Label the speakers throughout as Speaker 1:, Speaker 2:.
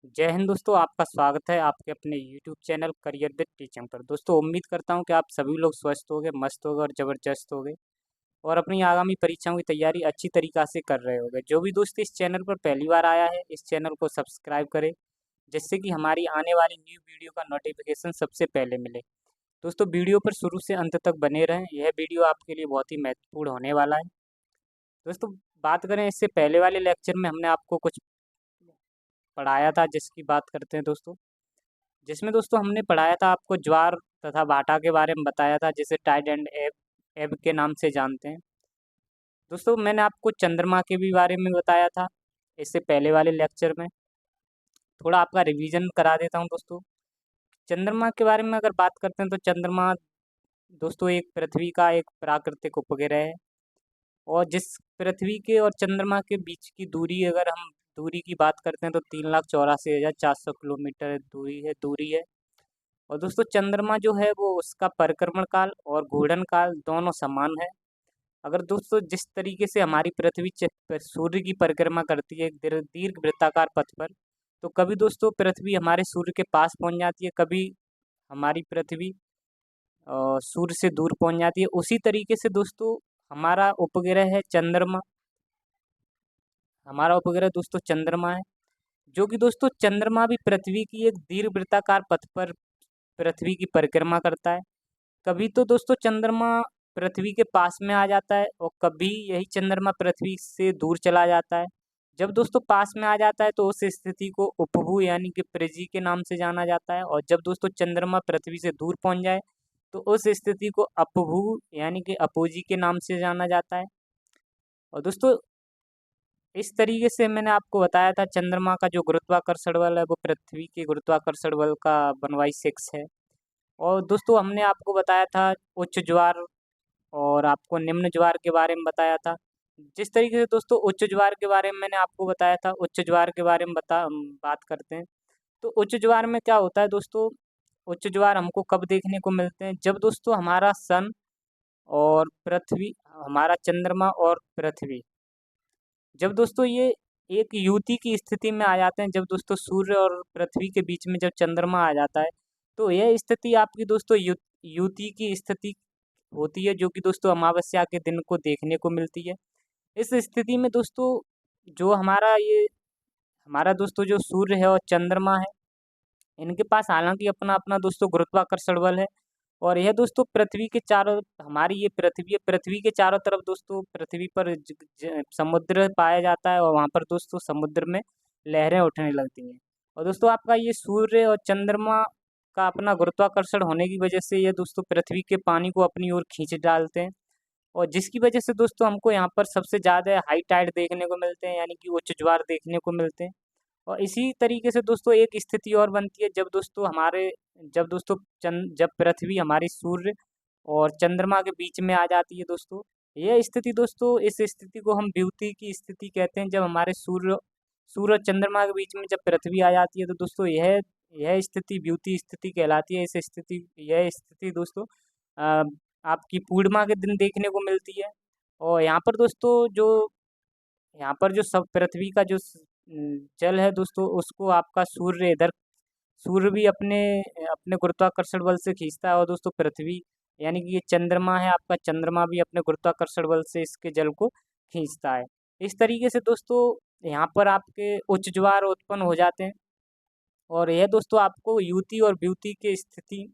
Speaker 1: जय हिंद दोस्तों, आपका स्वागत है आपके अपने YouTube channel career with teaching पर। दोस्तों उम्मीद करता हूं कि आप सभी लोग स्वस्थ होंगे, मस्त होंगे और ज़बरदस्त होंगे और अपनी आगामी परीक्षाओं की तैयारी अच्छी तरीक़ा से कर रहे होंगे। जो भी दोस्त इस चैनल पर पहली बार आया है, इस चैनल को सब्सक्राइब करें, जिससे कि हमारी आने वाली न्यू वीडियो का नोटिफिकेशन सबसे पहले मिले। दोस्तों वीडियो पर शुरू से अंत तक बने रहें, यह वीडियो आपके लिए बहुत ही महत्वपूर्ण होने वाला है। दोस्तों बात करें इससे पहले वाले लेक्चर में हमने आपको कुछ पढ़ाया था, जिसकी बात करते हैं दोस्तों, जिसमें दोस्तों हमने पढ़ाया था आपको ज्वार तथा भाटा के बारे में बताया था, जिसे टाइड एंड एब एब के नाम से जानते हैं। दोस्तों मैंने आपको चंद्रमा के भी बारे में बताया था इससे पहले वाले लेक्चर में। थोड़ा आपका रिवीजन करा देता हूं दोस्तों। चंद्रमा के बारे में अगर बात करते हैं तो चंद्रमा दोस्तों एक पृथ्वी का एक प्राकृतिक उपग्रह है, और जिस पृथ्वी के और चंद्रमा के बीच की दूरी अगर हम दूरी की बात करते हैं तो 3,84,400 किलोमीटर दूरी है। और दोस्तों चंद्रमा जो है वो उसका परिक्रमण काल और घूर्णन काल दोनों समान है। अगर दोस्तों जिस तरीके से हमारी पृथ्वी सूर्य की परिक्रमा करती है एक दीर्घ वृत्ताकार पथ पर, तो कभी दोस्तों पृथ्वी हमारे सूर्य के पास पहुंच जाती है, कभी हमारी पृथ्वी सूर्य से दूर पहुंच जाती है। उसी तरीके से दोस्तों हमारा उपग्रह है चंद्रमा, हमारा उपग्रह दोस्तों चंद्रमा है, जो कि दोस्तों चंद्रमा भी पृथ्वी की एक दीर्घवृत्ताकार पथ पर पृथ्वी की परिक्रमा करता है। कभी तो दोस्तों चंद्रमा पृथ्वी के पास में आ जाता है और कभी यही चंद्रमा पृथ्वी से दूर चला जाता है। जब दोस्तों पास में आ जाता है तो उस स्थिति को उपभू यानी कि परिधि के नाम से जाना जाता है, और जब दोस्तों चंद्रमा पृथ्वी से दूर पहुंच जाए तो उस स्थिति को अपभू यानी कि अपोजी के नाम से जाना जाता है। और दोस्तों इस तरीके से मैंने आपको बताया था चंद्रमा का जो गुरुत्वाकर्षण बल है वो पृथ्वी के गुरुत्वाकर्षण बल का 1/6 है। और दोस्तों हमने आपको बताया था उच्च ज्वार और आपको निम्न ज्वार के बारे में बताया था। जिस तरीके से दोस्तों उच्च ज्वार के बारे में मैंने आपको बताया था, उच्च ज्वार के बारे में बात करते हैं। तो उच्च ज्वार में क्या होता है दोस्तों, उच्च ज्वार हमको कब देखने को मिलते हैं, जब दोस्तों हमारा सन और पृथ्वी, हमारा चंद्रमा और पृथ्वी, जब दोस्तों ये एक युति की स्थिति में आ जाते हैं, जब दोस्तों सूर्य और पृथ्वी के बीच में जब चंद्रमा आ जाता है, तो यह स्थिति आपकी दोस्तों युति की स्थिति होती है, जो कि दोस्तों अमावस्या के दिन को देखने को मिलती है। इस स्थिति में दोस्तों जो हमारा दोस्तों जो सूर्य है और चंद्रमा है, इनके पास हालांकि अपना अपना दोस्तों गुरुत्वाकर्षण बल है, और यह दोस्तों पृथ्वी के चारों, हमारी ये पृथ्वी है, पृथ्वी के चारों तरफ दोस्तों पृथ्वी पर समुद्र पाया जाता है, और वहाँ पर दोस्तों समुद्र में लहरें उठने लगती हैं। और दोस्तों आपका ये सूर्य और चंद्रमा का अपना गुरुत्वाकर्षण होने की वजह से ये दोस्तों पृथ्वी के पानी को अपनी ओर खींच डालते हैं, और जिसकी वजह से दोस्तों हमको यहाँ पर सबसे ज़्यादा हाई टाइड देखने को मिलते हैं, यानी कि उच्च ज्वार देखने को मिलते हैं। और इसी तरीके से दोस्तों एक स्थिति और बनती है, जब दोस्तों जब पृथ्वी हमारी सूर्य और चंद्रमा के बीच में आ जाती है दोस्तों, यह स्थिति दोस्तों, इस स्थिति को हम द्वितीय की स्थिति कहते हैं। जब हमारे सूर्य सूर्य और चंद्रमा के बीच में जब पृथ्वी आ जाती है तो दोस्तों यह स्थिति द्वितीय स्थिति कहलाती है। यह स्थिति दोस्तों अ, आपकी पूर्णिमा के दिन देखने को मिलती है। और यहाँ पर जो सब पृथ्वी का जो जल है दोस्तों, उसको आपका सूर्य भी अपने अपने गुरुत्वाकर्षण बल से खींचता है, और दोस्तों पृथ्वी यानी कि ये चंद्रमा है, आपका चंद्रमा भी अपने गुरुत्वाकर्षण बल से इसके जल को खींचता है। इस तरीके से दोस्तों यहाँ पर आपके उच्च ज्वार उत्पन्न हो जाते हैं, और यह दोस्तों आपको युति और द्वितीय की स्थिति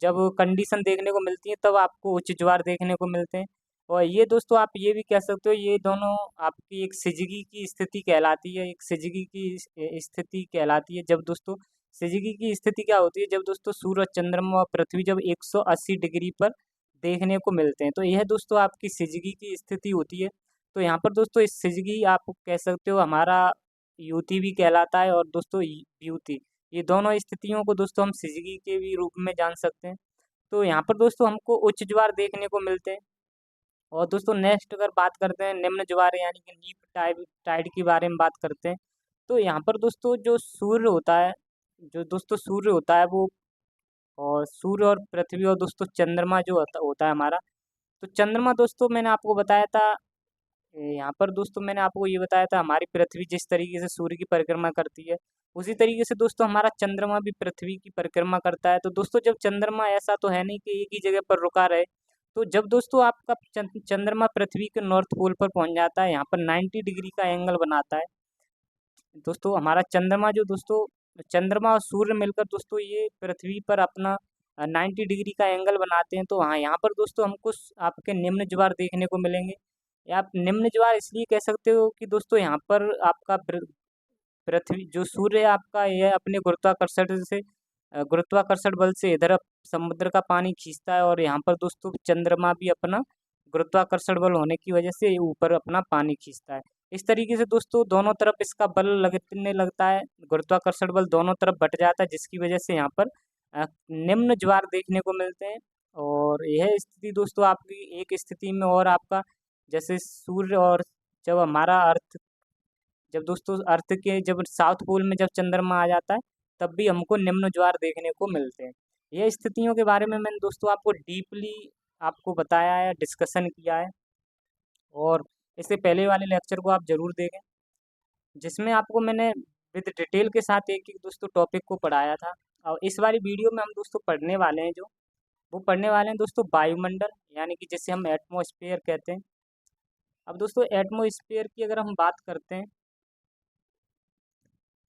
Speaker 1: जब कंडीशन देखने को मिलती है तब आपको उच्च ज्वार देखने को मिलते हैं। और ये दोस्तों आप ये भी कह सकते हो, ये दोनों आपकी एक सिजगी की स्थिति कहलाती है, एक सिजगी की स्थिति कहलाती है। जब दोस्तों सिजगी की स्थिति क्या होती है, जब दोस्तों सूर्य और चंद्रमा और पृथ्वी जब 180 डिग्री पर देखने को मिलते हैं, तो यह दोस्तों आपकी सिजगी की स्थिति होती है। तो यहाँ पर दोस्तों इस सिजगी आप कह सकते हो हमारा युति भी कहलाता है, और दोस्तों युति, ये दोनों स्थितियों को दोस्तों हम सिजगी के भी रूप में जान सकते हैं। तो यहाँ पर दोस्तों हमको उच्च ज्वार देखने को मिलते हैं। और दोस्तों नेक्स्ट अगर बात करते हैं निम्न ज्वार यानी कि नीप टाइड टाइड के बारे में बात करते हैं, तो यहाँ पर दोस्तों जो दोस्तों सूर्य होता है वो, और सूर्य और पृथ्वी और दोस्तों चंद्रमा जो होता है हमारा, तो चंद्रमा दोस्तों मैंने आपको बताया था, यहाँ पर दोस्तों मैंने आपको ये बताया था हमारी पृथ्वी जिस तरीके से सूर्य की परिक्रमा करती है, उसी तरीके से दोस्तों हमारा चंद्रमा भी पृथ्वी की परिक्रमा करता है। तो दोस्तों जब चंद्रमा, ऐसा तो है नहीं कि एक ही जगह पर रुका रहे, तो जब दोस्तों आपका चंद्रमा पृथ्वी के नॉर्थ पोल पर पहुंच जाता है, यहाँ पर 90 डिग्री का एंगल बनाता है दोस्तों हमारा चंद्रमा, जो दोस्तों चंद्रमा और सूर्य मिलकर दोस्तों ये पृथ्वी पर अपना 90 डिग्री का एंगल बनाते हैं। तो हाँ, यहाँ पर दोस्तों हमको आपके निम्न ज्वार देखने को मिलेंगे। या आप निम्न ज्वार इसलिए कह सकते हो कि दोस्तों यहाँ पर आपका पृथ्वी, जो सूर्य है आपका, यह अपने गुरुत्वाकर्षण से गुरुत्वाकर्षण बल से इधर समुद्र का पानी खींचता है, और यहाँ पर दोस्तों चंद्रमा भी अपना गुरुत्वाकर्षण बल होने की वजह से ऊपर अपना पानी खींचता है। इस तरीके से दोस्तों दोनों तरफ इसका बल लगने लगता है, गुरुत्वाकर्षण बल दोनों तरफ बट जाता है, जिसकी वजह से यहाँ पर निम्न ज्वार देखने को मिलते हैं। और यह स्थिति दोस्तों आपकी एक स्थिति में और आपका, जैसे सूर्य और जब हमारा अर्थ, जब दोस्तों अर्थ के जब साउथ पोल में जब चंद्रमा आ जाता है, तब भी हमको निम्न ज्वार देखने को मिलते हैं। ये स्थितियों के बारे में मैंने दोस्तों आपको डीपली आपको बताया है, डिस्कशन किया है। और इससे पहले वाले लेक्चर को आप जरूर देखें, जिसमें आपको मैंने विद डिटेल के साथ एक एक दोस्तों टॉपिक को पढ़ाया था। और इस वाली वीडियो में हम दोस्तों पढ़ने वाले हैं, जो वो पढ़ने वाले हैं दोस्तों वायुमंडल, यानी कि जिसे हम एटमॉस्फेयर कहते हैं। अब दोस्तों एटमॉस्फेयर की अगर हम बात करते हैं,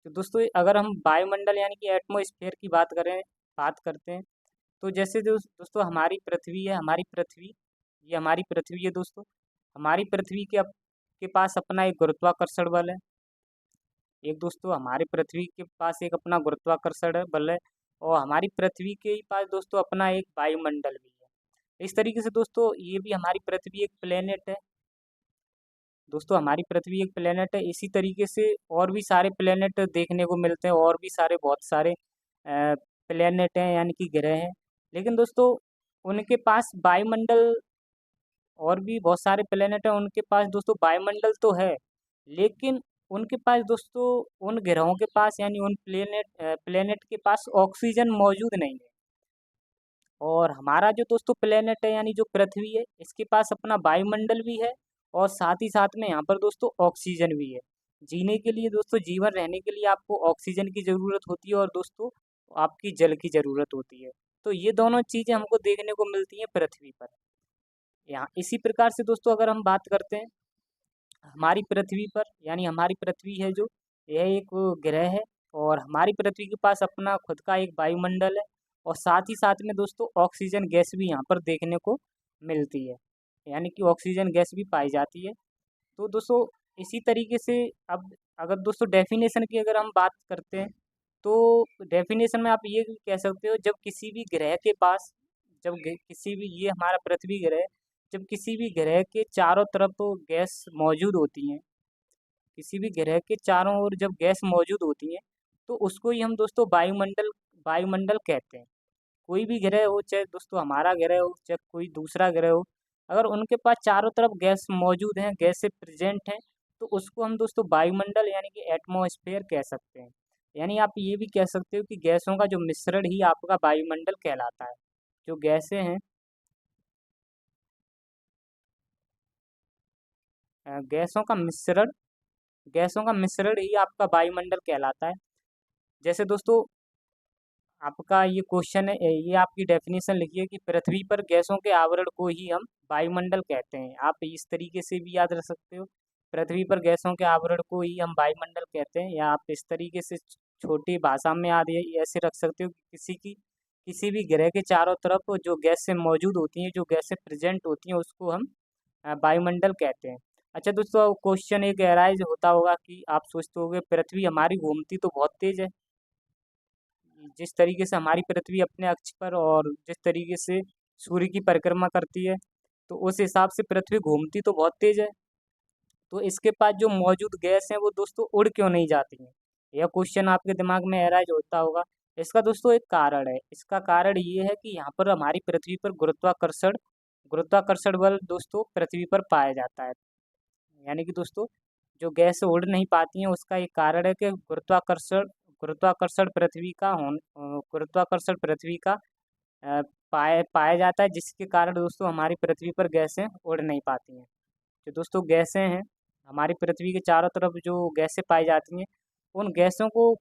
Speaker 1: तो दोस्तों अगर हम वायुमंडल यानी कि एटमॉस्फेयर की बात करते हैं, तो जैसे दोस्तों हमारी पृथ्वी है, ये हमारी पृथ्वी है दोस्तों। हमारी पृथ्वी के पास अपना एक गुरुत्वाकर्षण बल है। एक दोस्तों हमारी पृथ्वी के पास एक अपना गुरुत्वाकर्षण बल है, और हमारी पृथ्वी के ही पास दोस्तों अपना एक वायुमंडल भी है। इस तरीके से दोस्तों ये भी हमारी पृथ्वी एक प्लेनेट है दोस्तों, हमारी पृथ्वी एक प्लेनेट है। इसी तरीके से और भी सारे प्लेनेट देखने को मिलते हैं, और भी सारे बहुत सारे प्लेनेट हैं यानी कि ग्रह हैं। लेकिन दोस्तों उनके पास वायुमंडल, और भी बहुत सारे प्लेनेट हैं, उनके पास दोस्तों वायुमंडल तो है, लेकिन उनके पास दोस्तों, उन ग्रहों के पास यानी उन प्लेनेट के पास ऑक्सीजन मौजूद नहीं है। और हमारा जो दोस्तों प्लेनेट है यानी जो पृथ्वी है, इसके पास अपना वायुमंडल भी है, और साथ ही साथ में यहाँ पर दोस्तों ऑक्सीजन भी है। जीने के लिए दोस्तों, जीवन रहने के लिए आपको ऑक्सीजन की ज़रूरत होती है, और दोस्तों आपकी जल की ज़रूरत होती है। तो ये दोनों चीज़ें हमको देखने को मिलती हैं पृथ्वी पर। यहाँ इसी प्रकार से दोस्तों अगर हम बात करते हैं हमारी पृथ्वी पर, यानी हमारी पृथ्वी है जो, यह एक ग्रह है, और हमारी पृथ्वी के पास अपना खुद का एक वायुमंडल है, और साथ ही साथ में दोस्तों ऑक्सीजन गैस भी यहाँ पर देखने को मिलती है, यानी कि ऑक्सीजन गैस भी पाई जाती है। तो दोस्तों इसी तरीके से, अब अगर दोस्तों डेफिनेशन की अगर हम बात करते हैं, तो डेफिनेशन में आप ये भी कह सकते हो, जब किसी भी ग्रह के पास, किसी भी, ये हमारा पृथ्वी ग्रह है, जब किसी भी ग्रह के चारों तरफ गैस मौजूद होती हैं, किसी भी ग्रह के चारों ओर जब गैस मौजूद होती है, तो उसको ही हम दोस्तों वायुमंडल कहते हैं। कोई भी ग्रह हो, चाहे दोस्तों हमारा ग्रह हो, चाहे कोई दूसरा ग्रह हो, अगर उनके पास चारों तरफ गैस मौजूद हैं, गैस से प्रेजेंट हैं, तो उसको हम दोस्तों वायुमंडल यानी कि एटमॉस्फेयर कह सकते हैं। यानी आप ये भी कह सकते हो कि गैसों का जो मिश्रण ही आपका वायुमंडल कहलाता है। जो गैसें हैं, गैसों का मिश्रण, ही आपका वायुमंडल कहलाता है। जैसे दोस्तों आपका ये क्वेश्चन है, ये आपकी डेफिनेशन लिखिए कि पृथ्वी पर गैसों के आवरण को ही हम वायुमंडल कहते हैं। आप इस तरीके से भी याद रख सकते हो, पृथ्वी पर गैसों के आवरण को ही हम वायुमंडल कहते हैं। या आप इस तरीके से छोटी भाषा में याद ऐसे रख सकते हो कि किसी भी ग्रह के चारों तरफ जो गैस से मौजूद होती हैं, जो गैसें प्रेजेंट होती हैं, उसको हम वायुमंडल कहते हैं। अच्छा दोस्तों, क्वेश्चन एक एराइज होता होगा कि आप सोचते होगे पृथ्वी हमारी घूमती तो बहुत तेज है, जिस तरीके से हमारी पृथ्वी अपने अक्ष पर और जिस तरीके से सूर्य की परिक्रमा करती है, तो उस हिसाब से पृथ्वी घूमती तो बहुत तेज है, तो इसके पास जो मौजूद गैस है वो दोस्तों उड़ क्यों नहीं जाती हैं? यह क्वेश्चन आपके दिमाग में एराइज होता होगा। इसका दोस्तों एक कारण है। इसका कारण ये है कि यहाँ पर हमारी पृथ्वी पर गुरुत्वाकर्षण बल दोस्तों पृथ्वी पर पाया जाता है। यानी कि दोस्तों जो गैस उड़ नहीं पाती हैं, उसका एक कारण है कि गुरुत्वाकर्षण पृथ्वी का पाया जाता है, जिसके कारण दोस्तों हमारी पृथ्वी पर गैसें उड़ नहीं पाती हैं। जो दोस्तों गैसें हैं, हमारी पृथ्वी के चारों तरफ जो गैसें पाई जाती हैं, उन गैसों को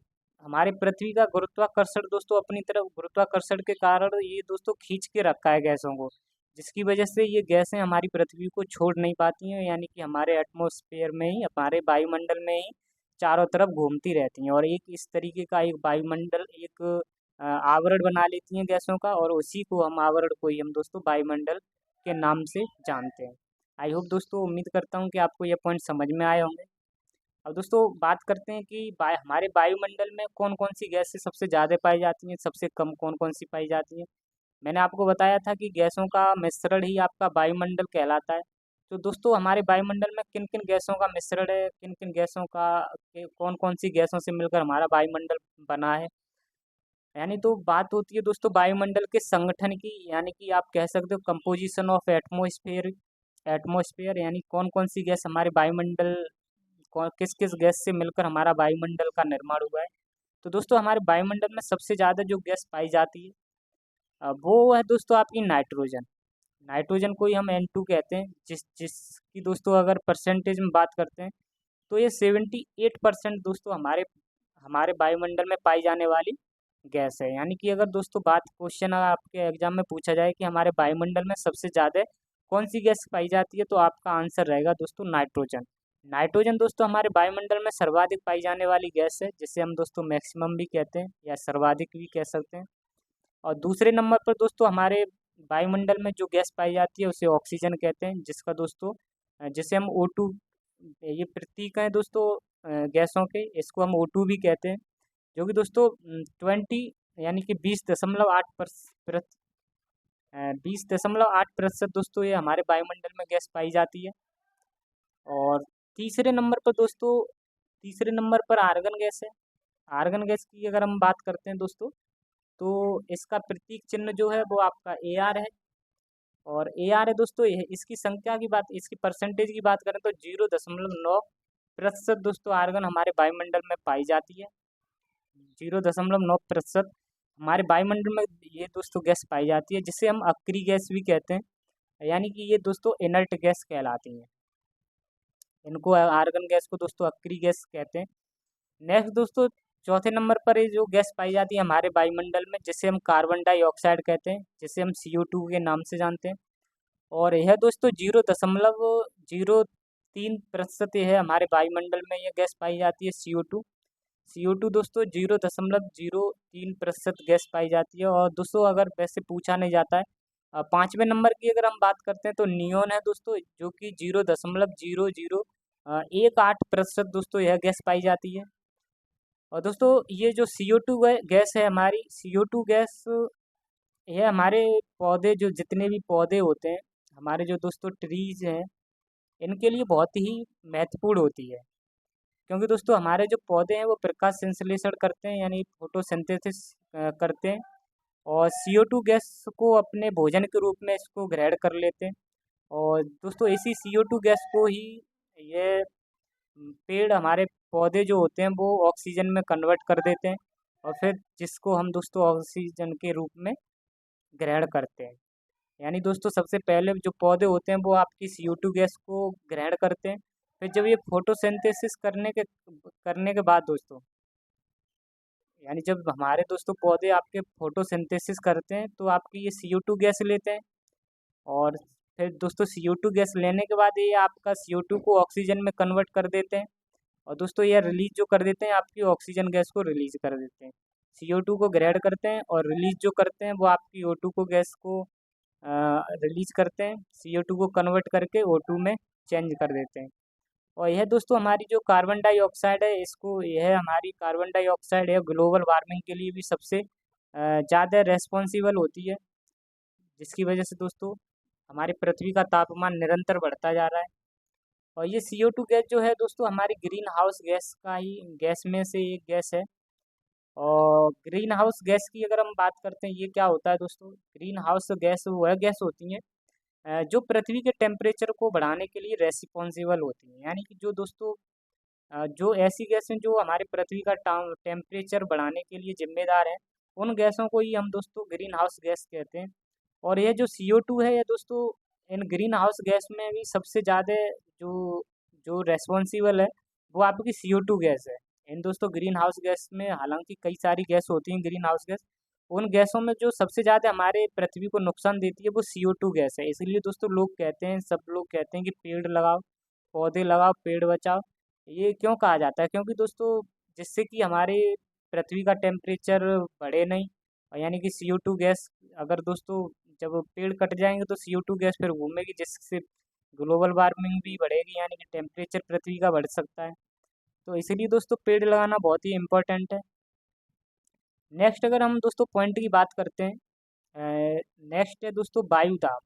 Speaker 1: हमारे पृथ्वी का गुरुत्वाकर्षण दोस्तों अपनी तरफ गुरुत्वाकर्षण के कारण ये दोस्तों खींच के रखा है गैसों को, जिसकी वजह से ये गैसें हमारी पृथ्वी को छोड़ नहीं पाती हैं, यानी कि हमारे एटमॉस्फेयर में ही, हमारे वायुमंडल में ही चारों तरफ घूमती रहती हैं और एक इस तरीके का एक वायुमंडल एक आवरण बना लेती हैं गैसों का, और उसी को हम आवरण को ही हम दोस्तों वायुमंडल के नाम से जानते हैं। आई होप दोस्तों, उम्मीद करता हूँ कि आपको ये पॉइंट समझ में आए होंगे। अब दोस्तों बात करते हैं कि हमारे वायुमंडल में कौन कौन सी गैसें सबसे ज़्यादा पाई जाती हैं, सबसे कम कौन कौन सी पाई जाती हैं। मैंने आपको बताया था कि गैसों का मिश्रण ही आपका वायुमंडल कहलाता है। तो दोस्तों हमारे वायुमंडल में किन किन गैसों का मिश्रण है, किन किन गैसों का कौन कौन सी गैसों से मिलकर हमारा वायुमंडल बना है, यानी तो बात होती है दोस्तों वायुमंडल के संगठन की, यानी कि आप कह सकते हो कंपोजिशन ऑफ एटमॉस्फेयर। एटमॉस्फेयर यानी कौन कौन सी गैस हमारे वायुमंडल, कौन किस किस गैस से मिलकर हमारा वायुमंडल का निर्माण हुआ है। तो दोस्तों हमारे वायुमंडल में सबसे ज़्यादा जो गैस पाई जाती है वो है दोस्तों आपकी नाइट्रोजन। नाइट्रोजन को ही हम N2 कहते हैं, जिसकी दोस्तों अगर परसेंटेज में बात करते हैं तो ये 78% दोस्तों हमारे हमारे वायुमंडल में पाई जाने वाली गैस है। यानी कि अगर दोस्तों बात क्वेश्चन आपके एग्जाम में पूछा जाए कि हमारे वायुमंडल में सबसे ज़्यादा कौन सी गैस पाई जाती है, तो आपका आंसर रहेगा दोस्तों नाइट्रोजन। नाइट्रोजन दोस्तों हमारे वायुमंडल में सर्वाधिक पाई जाने वाली गैस है, जिसे हम दोस्तों मैक्सिमम भी कहते हैं या सर्वाधिक भी कह सकते हैं। और दूसरे नंबर पर दोस्तों हमारे वायुमंडल में जो गैस पाई जाती है उसे ऑक्सीजन कहते हैं, जिसका दोस्तों जिसे हम O2, ये प्रतीक हैं दोस्तों गैसों के, इसको हम O2 भी कहते हैं, जो कि दोस्तों 20 यानी कि 20.8% दोस्तों ये हमारे वायुमंडल में गैस पाई जाती है। और तीसरे नंबर पर दोस्तों, तीसरे नंबर पर आर्गन गैस है। आर्गन गैस की अगर हम बात करते हैं दोस्तों, तो इसका प्रतीक चिन्ह जो है वो आपका AR है। और AR है दोस्तों, इसकी संख्या की बात, इसकी परसेंटेज की बात करें तो 0.9% दोस्तों आर्गन हमारे वायुमंडल में पाई जाती है। 0.9% हमारे वायुमंडल में ये दोस्तों गैस पाई जाती है, जिसे हम अक्रिय गैस भी कहते हैं, यानी कि ये दोस्तों इनर्ट गैस कहलाती हैं। इनको आर्गन गैस को दोस्तों अक्रिय गैस कहते हैं। नेक्स्ट दोस्तों चौथे नंबर पर ये जो गैस पाई जाती है हमारे वायुमंडल में, जिसे हम कार्बन डाइऑक्साइड कहते हैं, जिसे हम CO2 के नाम से जानते हैं। और यह दोस्तों 0.03% है हमारे वायुमंडल में ये गैस पाई जाती है CO2। CO2 दोस्तों 0.03% गैस पाई जाती है। और दोस्तों अगर वैसे पूछा नहीं जाता है, पाँचवें नंबर की अगर हम बात करते हैं तो नियोन है दोस्तों, जो कि 0.0018% दोस्तों यह गैस पाई जाती है। और दोस्तों ये जो CO2 गैस है, हमारी CO2 गैस, यह हमारे पौधे, जो जितने भी पौधे होते हैं हमारे, जो दोस्तों ट्रीज हैं, इनके लिए बहुत ही महत्वपूर्ण होती है, क्योंकि दोस्तों हमारे जो पौधे हैं वो प्रकाश संश्लेषण करते हैं, यानी फोटोसिंथेसिस करते हैं, और CO2 गैस को अपने भोजन के रूप में इसको ग्रहण कर लेते हैं। और दोस्तों इसी CO2 गैस को ही ये पेड़, हमारे पौधे जो होते हैं वो ऑक्सीजन में कन्वर्ट कर देते हैं, और फिर जिसको हम दोस्तों ऑक्सीजन के रूप में ग्रहण करते हैं। यानी दोस्तों सबसे पहले जो पौधे होते हैं वो आपकी CO2 गैस को ग्रहण करते हैं, फिर जब ये फोटोसिंथेसिस करने के बाद दोस्तों, यानी जब हमारे दोस्तों पौधे आपके फोटोसिंथेसिस करते हैं तो आपकी ये CO2 गैस लेते हैं, और फिर दोस्तों CO2 गैस लेने के बाद ये आपका CO2 को ऑक्सीजन में कन्वर्ट कर देते हैं, और दोस्तों ये रिलीज जो कर देते हैं आपकी ऑक्सीजन गैस को रिलीज कर देते हैं। CO2 को ग्रहण करते हैं और रिलीज जो करते हैं वो आपकी O2 को गैस को रिलीज करते हैं, CO2 को कन्वर्ट करके O2 में चेंज कर देते हैं। और यह दोस्तों हमारी जो कार्बन डाइऑक्साइड है, इसको, यह हमारी कार्बन डाइऑक्साइड है ग्लोबल वार्मिंग के लिए भी सबसे ज़्यादा रेस्पॉन्सिबल होती है, जिसकी वजह से दोस्तों हमारी पृथ्वी का तापमान निरंतर बढ़ता जा रहा है। और ये CO2 गैस जो है दोस्तों हमारी ग्रीन हाउस गैस का ही गैस में से एक गैस है। और ग्रीन हाउस गैस की अगर हम बात करते हैं, ये क्या होता है दोस्तों, ग्रीन हाउस गैस वह गैस होती हैं जो पृथ्वी के टेम्परेचर को बढ़ाने के लिए रेस्पॉन्सिबल होती हैं, यानी कि जो दोस्तों जो ऐसी गैसें जो हमारे पृथ्वी का टेम्परेचर बढ़ाने के लिए जिम्मेदार हैं, उन गैसों को ही हम दोस्तों ग्रीन हाउस गैस कहते हैं। और यह जो CO2 है, ये दोस्तों इन ग्रीन हाउस गैस में भी सबसे ज़्यादा जो जो रेस्पॉन्सिबल है वो आपकी CO2 गैस है। इन दोस्तों ग्रीन हाउस गैस में हालांकि कई सारी गैस होती हैं ग्रीन हाउस गैस, उन गैसों में जो सबसे ज़्यादा हमारे पृथ्वी को नुकसान देती है वो CO2 गैस है। इसलिए दोस्तों लोग कहते हैं, सब लोग कहते हैं कि पेड़ लगाओ, पौधे लगाओ, पेड़ बचाओ। ये क्यों कहा जाता है? क्योंकि दोस्तों जिससे कि हमारे पृथ्वी का टेम्परेचर बढ़े नहीं, और यानी कि CO2 गैस, अगर दोस्तों जब पेड़ कट जाएंगे तो CO2 गैस फिर घूमेगी, जिससे ग्लोबल वार्मिंग भी बढ़ेगी, यानी कि टेम्परेचर पृथ्वी का बढ़ सकता है। तो इसीलिए दोस्तों पेड़ लगाना बहुत ही इम्पोर्टेंट है। नेक्स्ट अगर हम दोस्तों पॉइंट की बात करते हैं, नेक्स्ट है दोस्तों वायुदाब।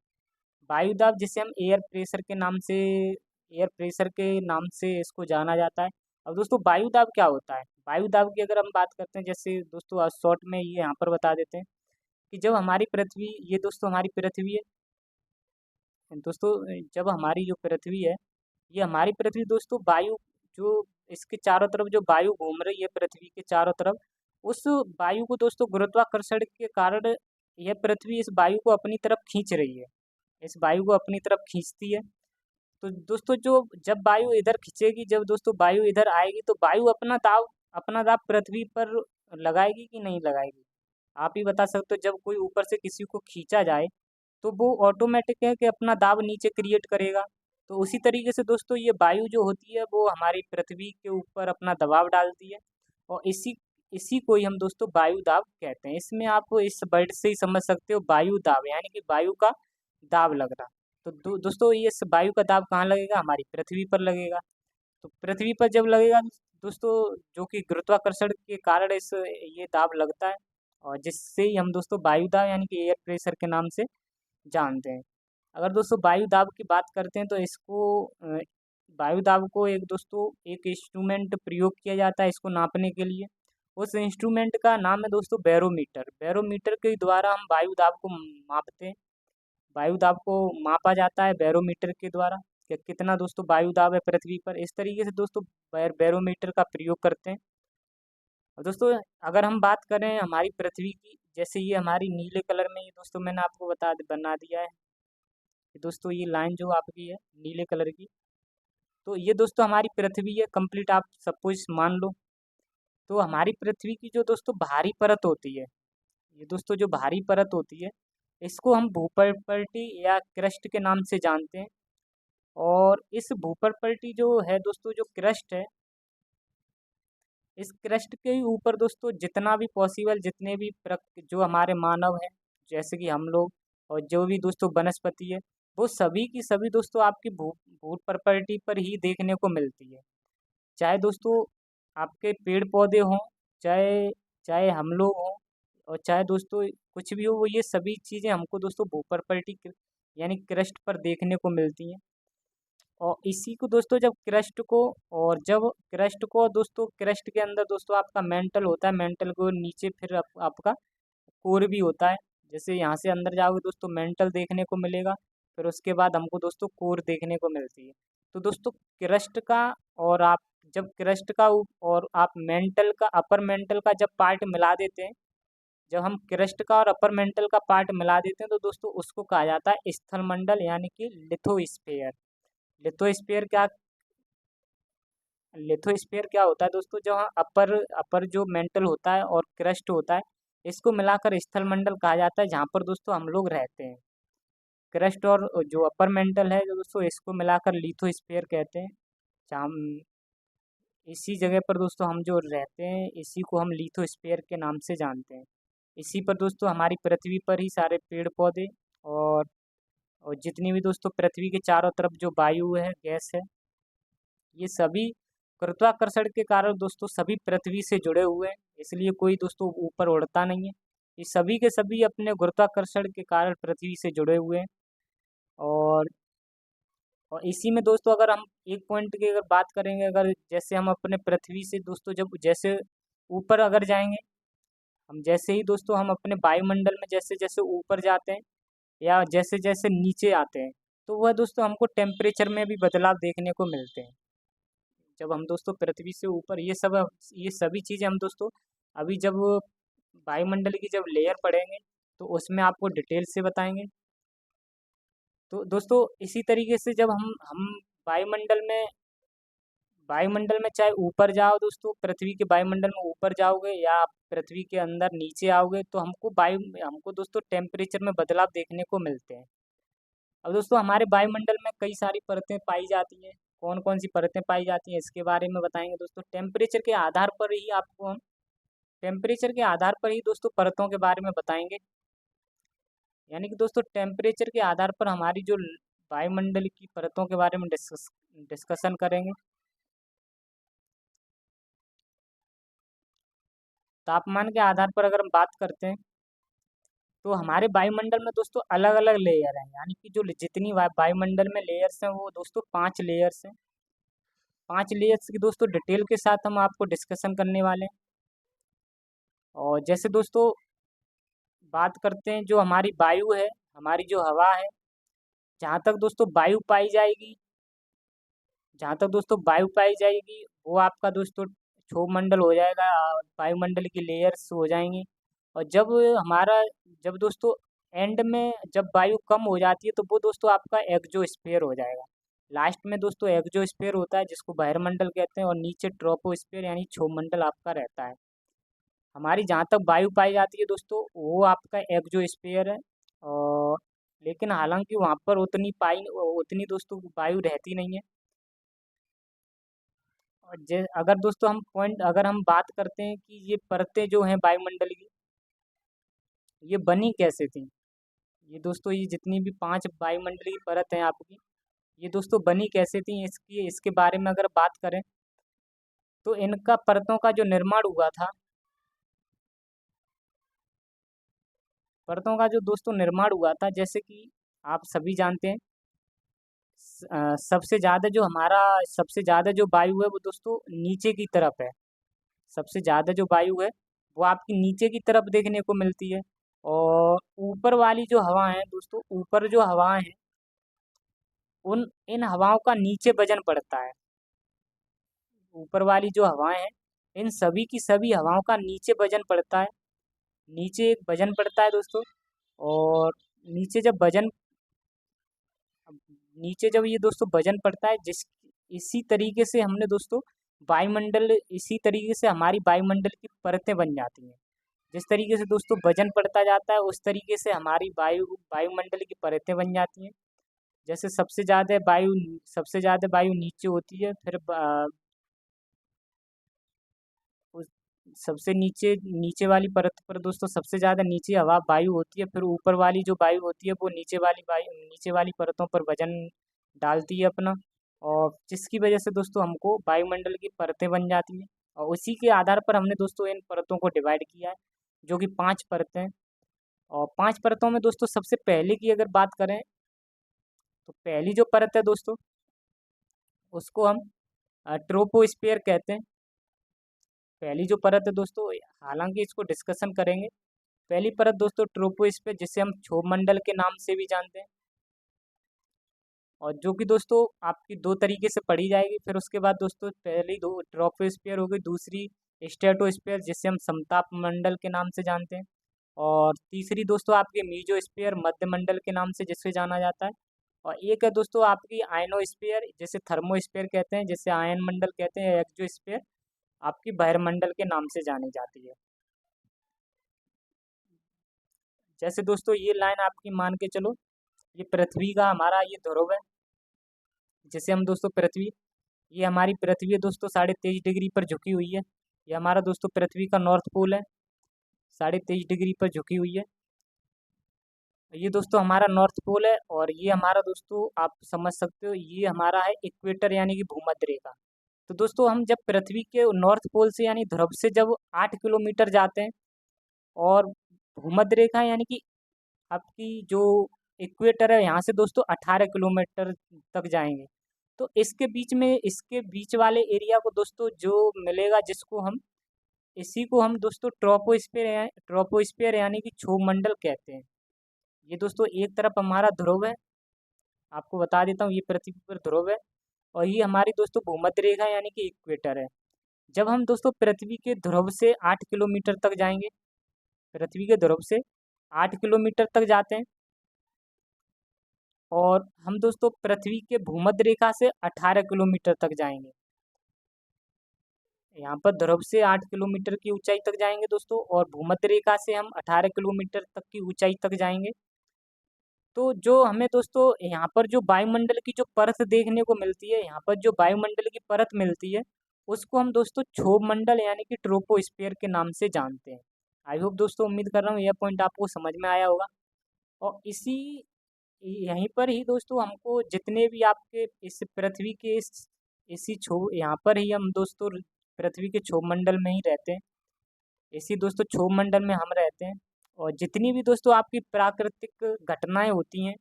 Speaker 1: वायुदाब जिसे हम एयर प्रेशर के नाम से इसको जाना जाता है। अब दोस्तों वायुदाब क्या होता है? वायुदाब की अगर हम बात करते हैं, जैसे दोस्तों शॉर्ट में ये यहाँ पर बता देते हैं कि जब हमारी पृथ्वी, ये दोस्तों हमारी पृथ्वी है दोस्तों, जब हमारी जो पृथ्वी है, ये हमारी पृथ्वी दोस्तों वायु, जो इसके चारों तरफ जो वायु घूम रही है पृथ्वी के चारों तरफ, उस वायु को दोस्तों गुरुत्वाकर्षण के कारण यह पृथ्वी इस वायु को अपनी तरफ खींच रही है, इस वायु को अपनी तरफ खींचती है। तो दोस्तों जो जब वायु इधर खींचेगी, जब दोस्तों वायु इधर आएगी, तो वायु अपना दाब पृथ्वी पर लगाएगी कि नहीं लगाएगी? आप ही बता सकते हो। जब कोई ऊपर से किसी को खींचा जाए तो वो ऑटोमेटिक है कि अपना दाब नीचे क्रिएट करेगा। तो उसी तरीके से दोस्तों ये वायु जो होती है वो हमारी पृथ्वी के ऊपर अपना दबाव डालती है, और इसी इसी को ही हम दोस्तों वायु दाब कहते हैं। इसमें आप इस वर्ड से ही समझ सकते हो, वायु दाब यानी कि वायु का दाब लगना। तो दोस्तों ये इस वायु का दाब कहाँ लगेगा? हमारी पृथ्वी पर लगेगा। तो पृथ्वी पर जब लगेगा दोस्तों, जो कि गुरुत्वाकर्षण के कारण इस ये दाब लगता है, और जिससे ही हम दोस्तों वायु दाब यानी कि एयर प्रेशर के नाम से जानते हैं। अगर दोस्तों वायु दाब की बात करते हैं तो वायु दाब को एक इंस्ट्रूमेंट प्रयोग किया जाता है इसको नापने के लिए। उस इंस्ट्रूमेंट का नाम है दोस्तों बैरोमीटर। बैरोमीटर के द्वारा हम वायु दाब को मापते हैं। वायु दाब को मापा जाता है बैरोमीटर के द्वारा कि कितना दोस्तों वायु दाब है पृथ्वी पर। इस तरीके से दोस्तों बैरोमीटर का प्रयोग करते हैं। और दोस्तों अगर हम बात करें हमारी पृथ्वी की, जैसे ये हमारी नीले कलर में, ये दोस्तों मैंने आपको बना दिया है कि दोस्तों ये लाइन जो आपकी है नीले कलर की, तो ये दोस्तों हमारी पृथ्वी है कंप्लीट, आप सपोज मान लो। तो हमारी पृथ्वी की जो दोस्तों बाहरी परत होती है, ये दोस्तों जो बाहरी परत होती है, इसको हम भूपर्पल्टी या क्रस्ट के नाम से जानते हैं। और इस भूपर्पल्टी जो है दोस्तों, जो क्रस्ट है, इस क्रस्ट के ऊपर दोस्तों जितना भी पॉसिबल, जितने भी जो हमारे मानव हैं, जैसे कि हम लोग, और जो भी दोस्तों वनस्पति है, वो सभी की सभी दोस्तों आपकी भूत प्रॉपर्टी पर ही देखने को मिलती है। चाहे दोस्तों आपके पेड़ पौधे हों, चाहे चाहे हम लोग हों, और चाहे दोस्तों कुछ भी हो, वो ये सभी चीज़ें हमको दोस्तों भू प्रॉपर्टी यानी क्रस्ट पर देखने को मिलती हैं। और इसी को दोस्तों जब क्रस्ट को दोस्तों, क्रस्ट के अंदर दोस्तों आपका मेंटल होता है, मेंटल को नीचे फिर आपका कोर भी होता है। जैसे यहाँ से अंदर जाओगे दोस्तों मेंटल देखने को मिलेगा, फिर उसके बाद हमको दोस्तों कोर देखने को मिलती है। तो दोस्तों क्रस्ट का, और आप जब क्रस्ट का और आप मेंटल का, अपर मेंटल का जब पार्ट मिला देते हैं, जब हम क्रस्ट का और अपर मेंटल का पार्ट मिला देते हैं, तो दोस्तों उसको कहा जाता है स्थलमंडल यानी कि लिथोस्फीयर। लिथोस्फीयर क्या लिथोस्फीयर क्या होता है दोस्तों? जहाँ अपर अपर जो मेंटल होता है और क्रस्ट होता है, इसको मिलाकर स्थलमंडल कहा जाता है, जहाँ पर दोस्तों हम लोग रहते हैं। क्रस्ट और जो अपर मेंटल है जो दोस्तों, इसको मिलाकर लिथोस्फीयर कहते हैं। जहाँ इसी जगह पर दोस्तों हम जो रहते हैं, इसी को हम लिथोस्फीयर के नाम से जानते हैं। इसी पर दोस्तों हमारी पृथ्वी पर ही सारे पेड़ पौधे और जितनी भी दोस्तों पृथ्वी के चारों तरफ जो वायु है, गैस है, ये सभी गुरुत्वाकर्षण के कारण दोस्तों सभी पृथ्वी से जुड़े हुए हैं। इसलिए कोई दोस्तों ऊपर उड़ता नहीं है, ये सभी के सभी अपने गुरुत्वाकर्षण के कारण पृथ्वी से जुड़े हुए हैं। और इसी में दोस्तों अगर हम एक पॉइंट की अगर बात करेंगे, अगर जैसे हम अपने पृथ्वी से दोस्तों जब जैसे ऊपर अगर जाएंगे, हम जैसे ही दोस्तों हम अपने वायुमंडल में जैसे जैसे ऊपर जाते हैं या जैसे जैसे नीचे आते हैं, तो वह दोस्तों हमको टेम्परेचर में भी बदलाव देखने को मिलते हैं। जब हम दोस्तों पृथ्वी से ऊपर, ये सभी चीज़ें हम दोस्तों अभी जब वायुमंडल की जब लेयर पढ़ेंगे तो उसमें आपको डिटेल से बताएंगे। तो दोस्तों इसी तरीके से जब हम वायुमंडल में वायुमंडल में चाहे ऊपर जाओ दोस्तों, पृथ्वी के वायुमंडल में ऊपर जाओगे या आप पृथ्वी के अंदर नीचे आओगे तो हमको दोस्तों टेम्परेचर में बदलाव देखने को मिलते हैं। अब दोस्तों हमारे वायुमंडल में कई सारी परतें पाई जाती हैं। कौन कौन सी परतें पाई जाती हैं इसके बारे में बताएंगे दोस्तों। टेम्परेचर के आधार पर ही दोस्तों परतों के बारे में बताएंगे। यानी कि दोस्तों टेम्परेचर के आधार पर हमारी जो वायुमंडल की परतों के बारे में डिस्कशन करेंगे। तापमान के आधार पर अगर हम बात करते हैं तो हमारे वायुमंडल में दोस्तों अलग अलग लेयर हैं। यानी कि जो जितनी वायुमंडल में लेयर्स हैं वो दोस्तों 5 लेयर्स हैं। 5 लेयर्स की दोस्तों डिटेल के साथ हम आपको डिस्कशन करने वाले हैं। और जैसे दोस्तों बात करते हैं जो हमारी वायु है, हमारी जो हवा है, जहाँ तक दोस्तों वायु पाई जाएगी वो आपका दोस्तों क्षोभमंडल हो जाएगा, वायुमंडल की लेयर्स हो जाएंगी। और जब दोस्तों एंड में जब वायु कम हो जाती है तो वो दोस्तों आपका एक्सोस्फीयर हो जाएगा। लास्ट में दोस्तों एक्सोस्फीयर होता है जिसको बहिर्मंडल कहते हैं, और नीचे ट्रोपोस्फीयर यानी क्षोभमंडल आपका रहता है। हमारी जहाँ तक वायु पाई जाती है दोस्तों वो आपका एक्सोस्फीयर है। और लेकिन हालांकि वहाँ पर उतनी दोस्तों वायु रहती नहीं है। और अगर हम बात करते हैं कि ये परतें जो हैं वायुमंडल की, ये बनी कैसे थी। ये दोस्तों ये जितनी भी 5 वायुमंडल की परत हैं आपकी, ये दोस्तों बनी कैसे थी, इसके बारे में अगर बात करें तो इनका परतों का जो निर्माण हुआ था, परतों का जो दोस्तों निर्माण हुआ था, जैसे कि आप सभी जानते हैं सबसे ज़्यादा जो वायु है वो दोस्तों नीचे की तरफ है। सबसे ज़्यादा जो वायु है वो आपकी नीचे की तरफ देखने को मिलती है। और ऊपर वाली जो हवा है दोस्तों, ऊपर जो हवाएं हैं उन इन हवाओं का नीचे वजन पड़ता है। ऊपर वाली जो हवाएं हैं इन सभी की सभी हवाओं का नीचे वजन पड़ता है। नीचे एक वजन पड़ता है दोस्तों। और नीचे जब वजन नीचे जब ये दोस्तों वजन पड़ता है इसी तरीके से हमारी वायुमंडल की परतें बन जाती हैं। जिस तरीके से दोस्तों वजन पड़ता जाता है उस तरीके से हमारी वायुमंडल की परतें बन जाती हैं। जैसे सबसे ज़्यादा वायु नीचे होती है, फिर उस सबसे नीचे नीचे वाली परत पर दोस्तों सबसे ज़्यादा नीचे हवा वायु होती है, फिर ऊपर वाली जो वायु होती है वो नीचे वाली परतों पर वजन डालती है अपना, और जिसकी वजह से दोस्तों हमको वायुमंडल की परतें बन जाती हैं। और उसी के आधार पर हमने दोस्तों इन परतों को डिवाइड किया है, जो कि 5 परतें हैं। और 5 परतों में दोस्तों सबसे पहले की अगर बात करें तो पहली जो परत है दोस्तों उसको हम ट्रोपोस्फियर कहते हैं। पहली जो परत है दोस्तों, हालांकि इसको डिस्कशन करेंगे। पहली परत दोस्तों ट्रोपोस्फियर, जिसे हम क्षोभमंडल के नाम से भी जानते हैं, और जो कि दोस्तों आपकी 2 तरीके से पढ़ी जाएगी। फिर उसके बाद दोस्तों पहली दो ट्रोपोस्फियर हो गई, दूसरी स्ट्रेटोस्फियर जिसे हम समताप मंडल के नाम से जानते हैं, और तीसरी दोस्तों आपकी मीजोस्फियर मध्यमंडल के नाम से जिसे जाना जाता है। और एक है दोस्तों आपकी आयनोस्फीयर जिसे थर्मोस्फीयर कहते हैं, जिसे आयन मंडल कहते हैं। एक्सोस्फीयर आपकी बहिर्मंडल के नाम से जानी जाती है। जैसे दोस्तों ये लाइन आपकी मान के चलो, ये पृथ्वी का हमारा ये ध्रुव है, जिसे हम दोस्तों ये हमारी पृथ्वी है दोस्तों 23.5 डिग्री पर झुकी हुई है। ये हमारा दोस्तों पृथ्वी का नॉर्थ पोल है, 23.5 डिग्री पर झुकी हुई है। ये दोस्तों हमारा नॉर्थ पोल है, और ये हमारा दोस्तों आप समझ सकते हो ये हमारा है इक्वेटर यानी कि भूमध्य रेखा। तो दोस्तों हम जब पृथ्वी के नॉर्थ पोल से यानी ध्रुव से जब 8 किलोमीटर जाते हैं, और भूमध्य रेखा यानी कि आपकी जो इक्वेटर है यहाँ से दोस्तों 18 किलोमीटर तक जाएंगे, तो इसके बीच वाले एरिया को दोस्तों जो मिलेगा इसी को हम दोस्तों ट्रोपोस्फियर यानी कि क्षोभमंडल कहते हैं। ये दोस्तों एक तरफ हमारा ध्रुव है, आपको बता देता हूँ ये पृथ्वी पर ध्रुव है, और ये हमारी दोस्तों भूमध्य रेखा यानी कि इक्वेटर है। जब हम दोस्तों पृथ्वी के ध्रुव से 8 किलोमीटर तक जाएंगे, पृथ्वी के ध्रुव से 8 किलोमीटर तक जाते हैं, और हम दोस्तों पृथ्वी के भूमध्य रेखा से 18 किलोमीटर तक जाएंगे। यहाँ पर ध्रुव से 8 किलोमीटर की ऊंचाई तक जाएंगे दोस्तों, और भूमध्य रेखा से हम 18 किलोमीटर तक की ऊंचाई तक जाएंगे। तो जो हमें दोस्तों यहाँ पर जो वायुमंडल की जो परत देखने को मिलती है, यहाँ पर जो वायुमंडल की परत मिलती है, उसको हम दोस्तों क्षोभ मंडल यानी कि ट्रोपोस्फेयर के नाम से जानते हैं। आई होप दोस्तों, उम्मीद कर रहा हूँ यह पॉइंट आपको समझ में आया होगा। और यहीं पर ही दोस्तों हमको जितने भी आपके इस पृथ्वी के इसी क्षोभ, यहाँ पर ही हम दोस्तों पृथ्वी के क्षोभ मंडल में ही रहते हैं। इसी दोस्तों क्षोभ मंडल में हम रहते हैं। और जितनी भी दोस्तों आपकी प्राकृतिक घटनाएं होती हैं,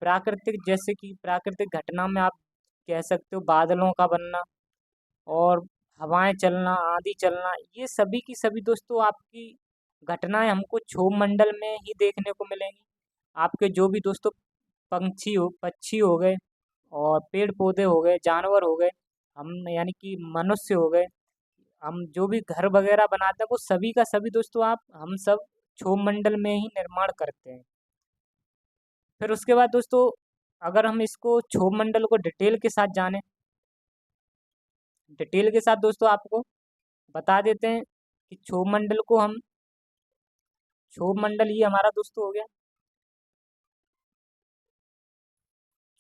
Speaker 1: प्राकृतिक जैसे कि प्राकृतिक घटना में आप कह सकते हो बादलों का बनना और हवाएं चलना, आंधी चलना, ये सभी की सभी दोस्तों आपकी घटनाएं हमको क्षोभ मंडल में ही देखने को मिलेंगी। आपके जो भी दोस्तों पक्षी हो गए, और पेड़ पौधे हो गए, जानवर हो गए, हम यानी कि मनुष्य हो गए, हम जो भी घर वगैरह बनाते हैं, वो सभी का सभी दोस्तों हम सब क्षोभ मंडल में ही निर्माण करते हैं। फिर उसके बाद दोस्तों, अगर हम इसको क्षोभ मंडल को डिटेल के साथ जाने, डिटेल के साथ दोस्तों आपको बता देते हैं कि क्षोभ मंडल ये हमारा दोस्तों हो गया।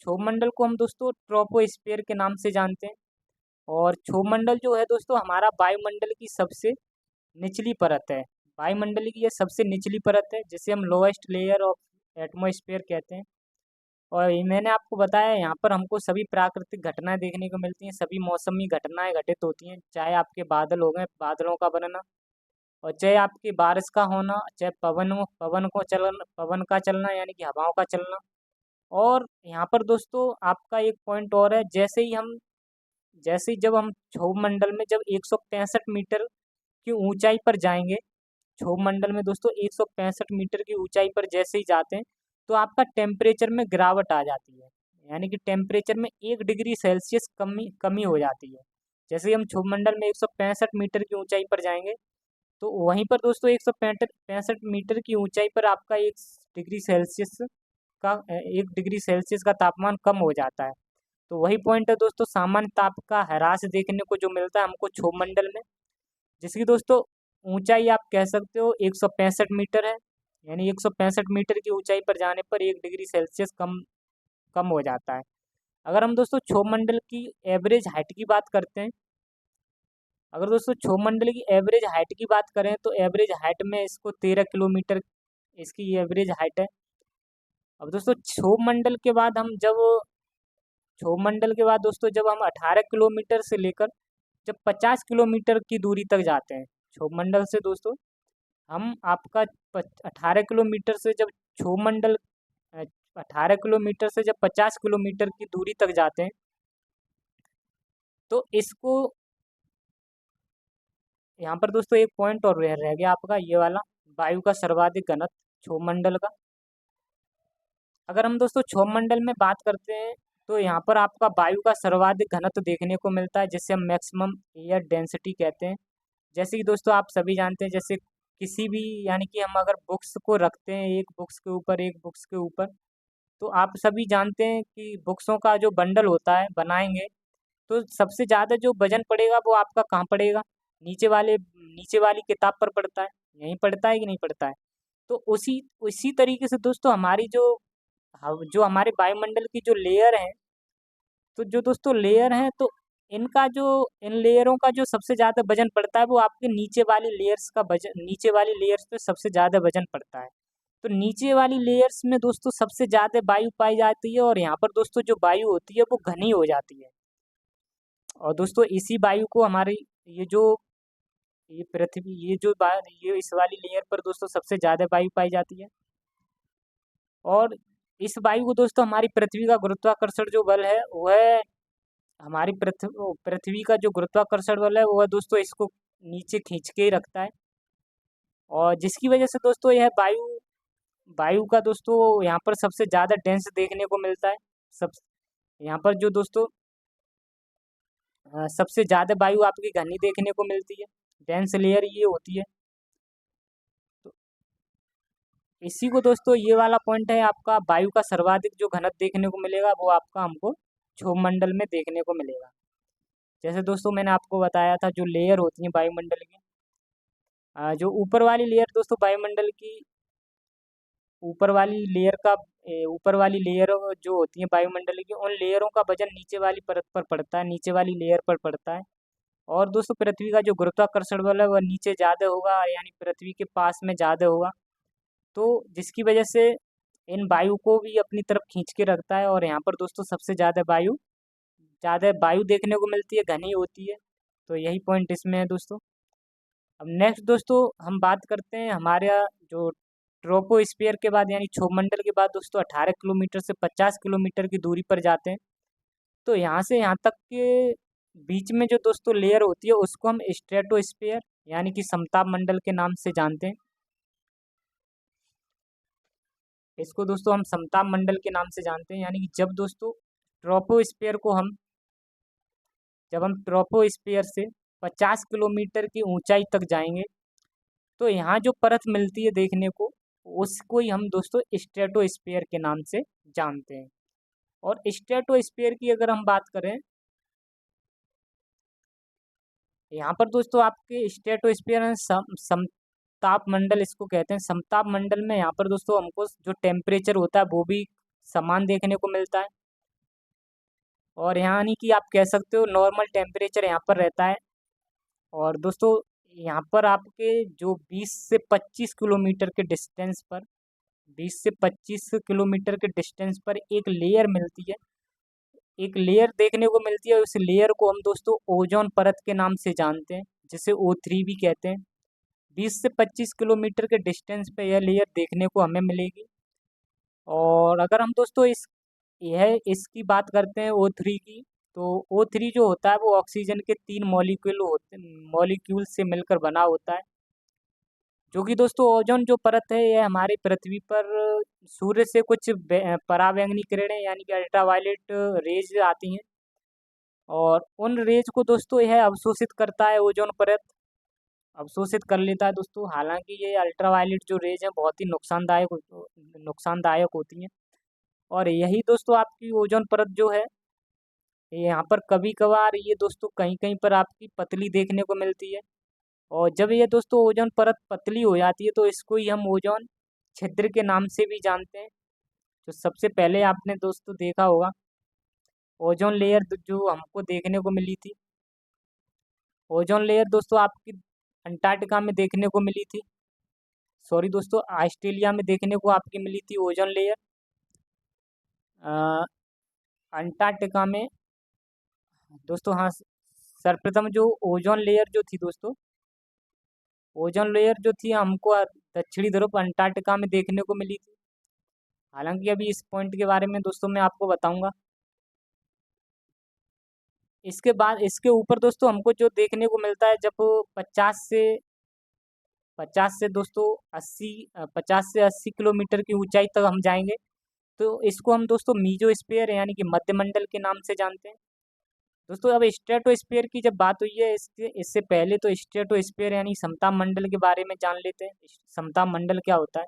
Speaker 1: क्षोभ मंडल को हम दोस्तों ट्रोपोस्फेयर के नाम से जानते हैं। और क्षोभ मंडल जो है दोस्तों हमारा वायुमंडल की सबसे निचली परत है। वायुमंडल की यह सबसे निचली परत है, जिसे हम लोएस्ट लेयर ऑफ एटमॉस्फेयर कहते हैं। और ये मैंने आपको बताया, यहाँ पर हमको सभी प्राकृतिक घटनाएं देखने को मिलती हैं, सभी मौसमी घटनाएं घटित होती हैं, चाहे आपके बादल हो गए, बादलों का बनना, और चाहे आपकी बारिश का होना, चाहे पवन का चलना यानी कि हवाओं का चलना। और यहाँ पर दोस्तों आपका एक पॉइंट और है, जैसे ही जब हम क्षोभ मंडल में जब 165 मीटर की ऊंचाई पर जाएंगे, क्षोभ मंडल में दोस्तों 165 मीटर की ऊंचाई पर जैसे ही जाते हैं, तो आपका टेम्परेचर में गिरावट आ जाती है, यानी कि टेम्परेचर में 1 डिग्री सेल्सियस कमी कमी हो जाती है। जैसे ही हम क्षोभ मंडल में 165 मीटर की ऊंचाई पर जाएंगे, तो वहीं पर दोस्तों 165 मीटर की ऊंचाई पर आपका 1 डिग्री सेल्सियस का तापमान कम हो जाता है। तो वही पॉइंट है दोस्तों, सामान्य ताप का ह्रास देखने को जो मिलता है हमको क्षोभ मंडल में, जिसकी दोस्तों ऊंचाई आप कह सकते हो 165 मीटर है। यानी 165 मीटर की ऊंचाई पर जाने पर 1 डिग्री सेल्सियस कम कम हो जाता है। अगर हम दोस्तों क्षोभ मंडल की एवरेज हाइट की बात करते हैं, अगर दोस्तों क्षोभ मंडल की एवरेज हाइट की बात करें, तो एवरेज हाइट में इसको 13 किलोमीटर इसकी एवरेज हाइट है। अब दोस्तों क्षोभ मंडल के बाद दोस्तों जब हम 18 किलोमीटर से लेकर जब 50 किलोमीटर की दूरी तक जाते हैं क्षोभ मंडल से दोस्तों, हम आपका 18 किलोमीटर से जब क्षोभ मंडल 18 किलोमीटर से जब 50 किलोमीटर की दूरी तक जाते हैं, तो इसको यहाँ पर दोस्तों एक पॉइंट और रह गया आपका ये वाला, वायु का सर्वाधिक घनत्व क्षोभ मंडल का। अगर हम दोस्तों क्षोभ मंडल में बात करते हैं, तो यहाँ पर आपका वायु का सर्वाधिक घनत्व देखने को मिलता है, जिसे हम मैक्सिमम एयर डेंसिटी कहते हैं। जैसे कि दोस्तों आप सभी जानते हैं, जैसे किसी भी यानी कि हम अगर बुक्स को रखते हैं एक बुक्स के ऊपर एक बुक्स के ऊपर, तो आप सभी जानते हैं कि बुक्सों का जो बंडल होता है बनाएंगे, तो सबसे ज़्यादा जो वजन पड़ेगा वो आपका कहाँ पड़ेगा, नीचे वाली किताब पर पड़ता है। यहीं पड़ता है कि नहीं पड़ता है? तो उसी उसी तरीके से दोस्तों हमारी जो हमारे वायुमंडल की जो लेयर है, तो जो दोस्तों लेयर हैं, तो इन लेयरों का जो सबसे ज़्यादा वजन पड़ता है, वो आपके नीचे वाली लेयर्स पे सबसे ज़्यादा वजन पड़ता है। तो नीचे वाली लेयर्स में दोस्तों सबसे ज़्यादा वायु पाई जाती है, और यहाँ पर दोस्तों जो वायु होती है वो घनी हो जाती है। और दोस्तों इसी वायु को हमारी ये जो ये पृथ्वी ये जो बा ये इस वाली लेयर पर दोस्तों सबसे ज़्यादा वायु पाई जाती है। और इस वायु को दोस्तों हमारी पृथ्वी का गुरुत्वाकर्षण जो बल है, वह हमारी पृथ्वी का जो गुरुत्वाकर्षण बल है, वह दोस्तों इसको नीचे खींच के ही रखता है। और जिसकी वजह से दोस्तों यह वायु का दोस्तों यहाँ पर सबसे ज़्यादा डेंस देखने को मिलता है। सब यहाँ पर जो दोस्तों सबसे ज़्यादा वायु आपकी घनी देखने को मिलती है, डेंस लेयर ये होती है। तो इसी को दोस्तों ये वाला पॉइंट है आपका, वायु का सर्वाधिक जो घनत्व देखने को मिलेगा वो आपका हमको क्षोभ मंडल में देखने को मिलेगा। जैसे दोस्तों मैंने आपको बताया था जो लेयर होती है वायुमंडल की, जो ऊपर वाली लेयर दोस्तों वायुमंडल की, ऊपर वाली लेयर का ऊपर वाली लेयर जो होती है वायुमंडल की, उन लेयरों का वजन नीचे वाली परत पर पड़ता है, नीचे वाली लेयर पर पड़ता है। और दोस्तों पृथ्वी का जो गुरुत्वाकर्षण बल है वह नीचे ज़्यादा होगा, यानी पृथ्वी के पास में ज़्यादा होगा, तो जिसकी वजह से इन वायु को भी अपनी तरफ खींच के रखता है। और यहाँ पर दोस्तों सबसे ज़्यादा वायु देखने को मिलती है, घनी होती है। तो यही पॉइंट इसमें है दोस्तों। अब नेक्स्ट दोस्तों हम बात करते हैं हमारे जो ट्रोपोस्फियर के बाद यानी क्षोभमंडल के बाद दोस्तों 18 किलोमीटर से 50 किलोमीटर की दूरी पर जाते हैं। तो यहाँ से यहाँ तक के बीच में जो दोस्तों लेयर होती है उसको हम स्ट्रेटोस्फियर यानी कि समताप मंडल के नाम से जानते हैं। इसको दोस्तों हम समताप मंडल के नाम से जानते हैं, यानी कि ट्रोपोस्फियर को हम जब हम ट्रोपोस्फियर से 50 किलोमीटर की ऊंचाई तक जाएंगे तो यहाँ जो परत मिलती है देखने को, उसको ही हम दोस्तों स्ट्रेटोस्फियर के नाम से जानते हैं। और स्ट्रेटोस्फियर की अगर हम बात करें, यहाँ पर दोस्तों आपके स्ट्रेटोस्फियर में समताप मंडल इसको कहते हैं। समताप मंडल में यहाँ पर दोस्तों हमको जो टेम्परेचर होता है वो भी समान देखने को मिलता है। और यहाँ यानी कि आप कह सकते हो नॉर्मल टेम्परेचर यहाँ पर रहता है। और दोस्तों यहाँ पर आपके जो 20 से 25 किलोमीटर के डिस्टेंस पर एक लेयर मिलती है, एक लेयर देखने को मिलती है। उस लेयर को हम दोस्तों ओजोन परत के नाम से जानते हैं, जिसे O3 भी कहते हैं। 20 से 25 किलोमीटर के डिस्टेंस पे यह लेयर देखने को हमें मिलेगी। और अगर हम दोस्तों इसकी बात करते हैं O3 की, तो O3 जो होता है वो ऑक्सीजन के 3 मॉलिक्यूल से मिलकर बना होता है। जो कि दोस्तों ओजोन जो परत है यह हमारी पृथ्वी पर सूर्य से कुछ पराबैंगनी किरणें यानी कि अल्ट्रावायलेट रेज आती हैं, और उन रेज को दोस्तों यह अवशोषित करता है, ओजोन परत अवशोषित कर लेता है दोस्तों। हालांकि ये अल्ट्रावायलेट जो रेज हैं बहुत ही नुकसानदायक होती हैं। और यही दोस्तों आपकी ओजोन परत जो है, यहाँ पर कभी कभार ये दोस्तों कहीं कहीं पर आपकी पतली देखने को मिलती है। और जब ये दोस्तों ओजोन परत पतली हो जाती है तो इसको ही हम ओजोन छिद्र के नाम से भी जानते हैं। जो सबसे पहले आपने दोस्तों देखा होगा ओजोन लेयर जो हमको देखने को मिली थी, ओजोन लेयर दोस्तों आपकी अंटार्कटिका में देखने को मिली थी, सॉरी दोस्तों ऑस्ट्रेलिया में देखने को आपकी मिली थी ओजोन लेयर। अंटार्कटिका में दोस्तों, हाँ, सर्वप्रथम जो ओजोन लेयर जो थी दोस्तों, ओजोन लेयर जो थी हमको दक्षिणी ध्रुव अंटार्कटिका में देखने को मिली थी। हालांकि अभी इस पॉइंट के बारे में दोस्तों मैं आपको बताऊंगा। इसके बाद इसके ऊपर दोस्तों हमको जो देखने को मिलता है, जब 50 से दोस्तों 80 किलोमीटर की ऊंचाई तक हम जाएंगे तो इसको हम दोस्तों मीजोस्फीयर यानी कि मध्यमंडल के नाम से जानते हैं। दोस्तों अब स्ट्रेटोस्फीयर की जब बात हुई है, इससे पहले तो स्ट्रेटोस्फीयर यानी समताप मंडल के बारे में जान लेते हैं। समताप मंडल क्या होता है?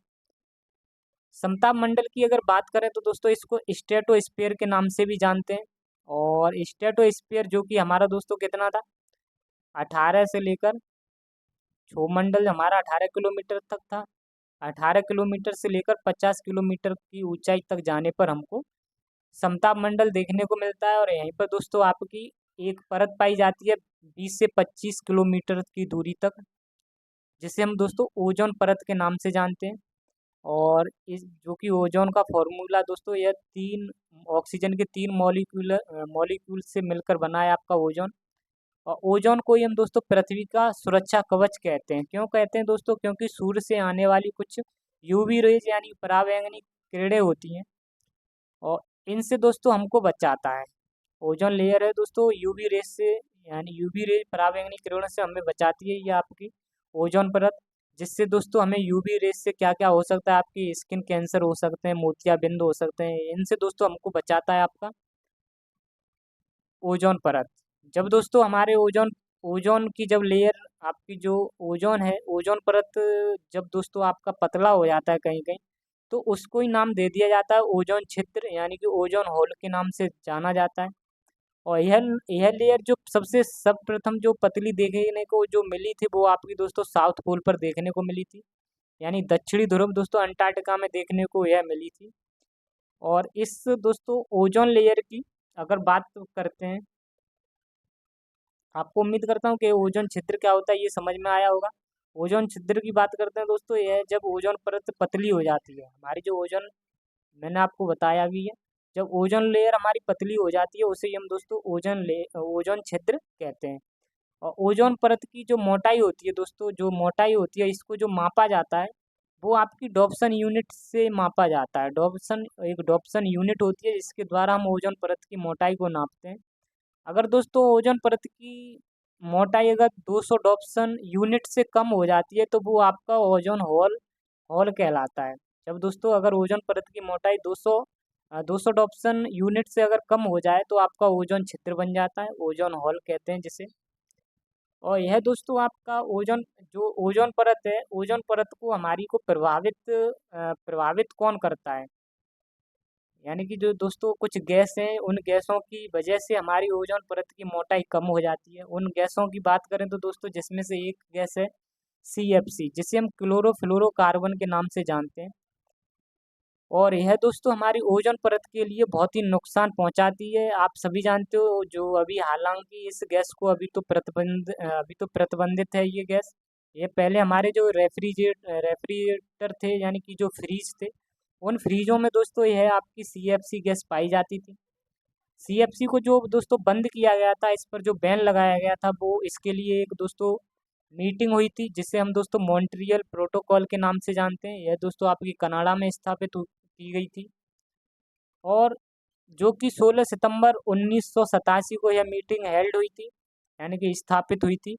Speaker 1: समताप मंडल की अगर बात करें तो दोस्तों इसको स्ट्रेटोस्फीयर के नाम से भी जानते हैं। और स्ट्रेटोस्फीयर जो कि हमारा दोस्तों कितना था, 18 से लेकर, क्षोभमंडल हमारा 18 किलोमीटर तक था। 18 किलोमीटर से लेकर 50 किलोमीटर की ऊंचाई तक जाने पर हमको समताप मंडल देखने को मिलता है। और यहीं पर दोस्तों आपकी एक परत पाई जाती है 20 से 25 किलोमीटर की दूरी तक, जिसे हम दोस्तों ओजोन परत के नाम से जानते हैं। और इस जो कि ओजोन का फॉर्मूला दोस्तों, यह 3 ऑक्सीजन के 3 मॉलिक्यूल से मिलकर बना है आपका ओजोन। और ओजोन को ही हम दोस्तों पृथ्वी का सुरक्षा कवच कहते हैं। क्यों कहते हैं दोस्तों? क्योंकि सूर्य से आने वाली कुछ यूवी रेज यानी पराबैंगनी किरणें होती हैं, और इनसे दोस्तों हमको बचाता है। ओजोन लेयर है दोस्तों यूवी रेज से, यानी यूवी रेज पराबैंगनी किरणों से हमें बचाती है, ये आपकी ओजोन परत। जिससे दोस्तों हमें यूवी रेज से क्या क्या हो सकता है, आपकी स्किन कैंसर हो सकते हैं, मोतियाबिंद हो सकते हैं, इनसे दोस्तों हमको बचाता है आपका ओजोन परत। जब दोस्तों हमारे ओजोन की जब लेयर, आपकी जो ओजोन है, ओजोन परत जब दोस्तों आपका पतला हो जाता है कहीं कहीं, तो उसको ही नाम दे दिया जाता है ओजोन छिद्र यानी कि ओजोन होल के नाम से जाना जाता है। और यह लेयर जो सबसे सर्वप्रथम जो पतली देखने को जो मिली थी वो आपकी दोस्तों साउथ पोल पर देखने को मिली थी, यानी दक्षिणी ध्रुव दोस्तों अंटार्कटिका में देखने को यह मिली थी। और इस दोस्तों ओजोन लेयर की अगर बात करते हैं, आपको उम्मीद करता हूँ कि ओजोन छिद्र क्या होता है ये समझ में आया होगा। ओजोन छिद्र की बात करते हैं दोस्तों, यह जब ओजोन परत पतली हो जाती है, हमारी जो ओजोन, मैंने आपको बताया भी है, जब ओजोन लेयर हमारी पतली हो जाती है उसे ही हम दोस्तों ओजोन छिद्र कहते हैं। और ओजोन परत की जो मोटाई होती है दोस्तों, जो मोटाई होती है इसको जो मापा जाता है वो आपकी डॉप्सन यूनिट से मापा जाता है। डॉप्सन यूनिट होती है जिसके द्वारा हम ओजोन परत की मोटाई को नापते हैं। अगर दोस्तों ओजोन परत की मोटाई अगर 200 डॉप्सन यूनिट से कम हो जाती है तो वो आपका ओजोन होल होल कहलाता है। जब दोस्तों अगर ओजोन परत की मोटाई 200 डॉप्सन यूनिट से अगर कम हो जाए तो आपका ओजोन छिद्र बन जाता है, ओजोन होल कहते हैं जिसे। और यह दोस्तों आपका ओजोन परत है, ओजोन परत को हमारी को प्रभावित कौन करता है, यानी कि जो दोस्तों कुछ गैस हैं उन गैसों की वजह से हमारी ओजोन परत की मोटाई कम हो जाती है। उन गैसों की बात करें तो दोस्तों जिसमें से एक गैस है CFC, जिसे हम क्लोरोफ्लोरोकार्बन के नाम से जानते हैं। और यह दोस्तों हमारी ओजोन परत के लिए बहुत ही नुकसान पहुंचाती है। आप सभी जानते हो, जो अभी हालांकि इस गैस को अभी तो प्रतिबंधित है ये गैस। ये पहले हमारे जो रेफ्रिजरेटर थे, यानी कि जो फ्रीज थे, उन फ्रीजों में दोस्तों यह आपकी CFC गैस पाई जाती थी। CFC को जो दोस्तों बंद किया गया था, इस पर जो बैन लगाया गया था, वो इसके लिए एक दोस्तों मीटिंग हुई थी जिसे हम दोस्तों मॉन्ट्रियल प्रोटोकॉल के नाम से जानते हैं। यह दोस्तों आपकी कनाडा में स्थापित की गई थी। और जो कि 16 सितंबर 1987 को यह मीटिंग हेल्ड हुई थी, यानी कि स्थापित हुई थी।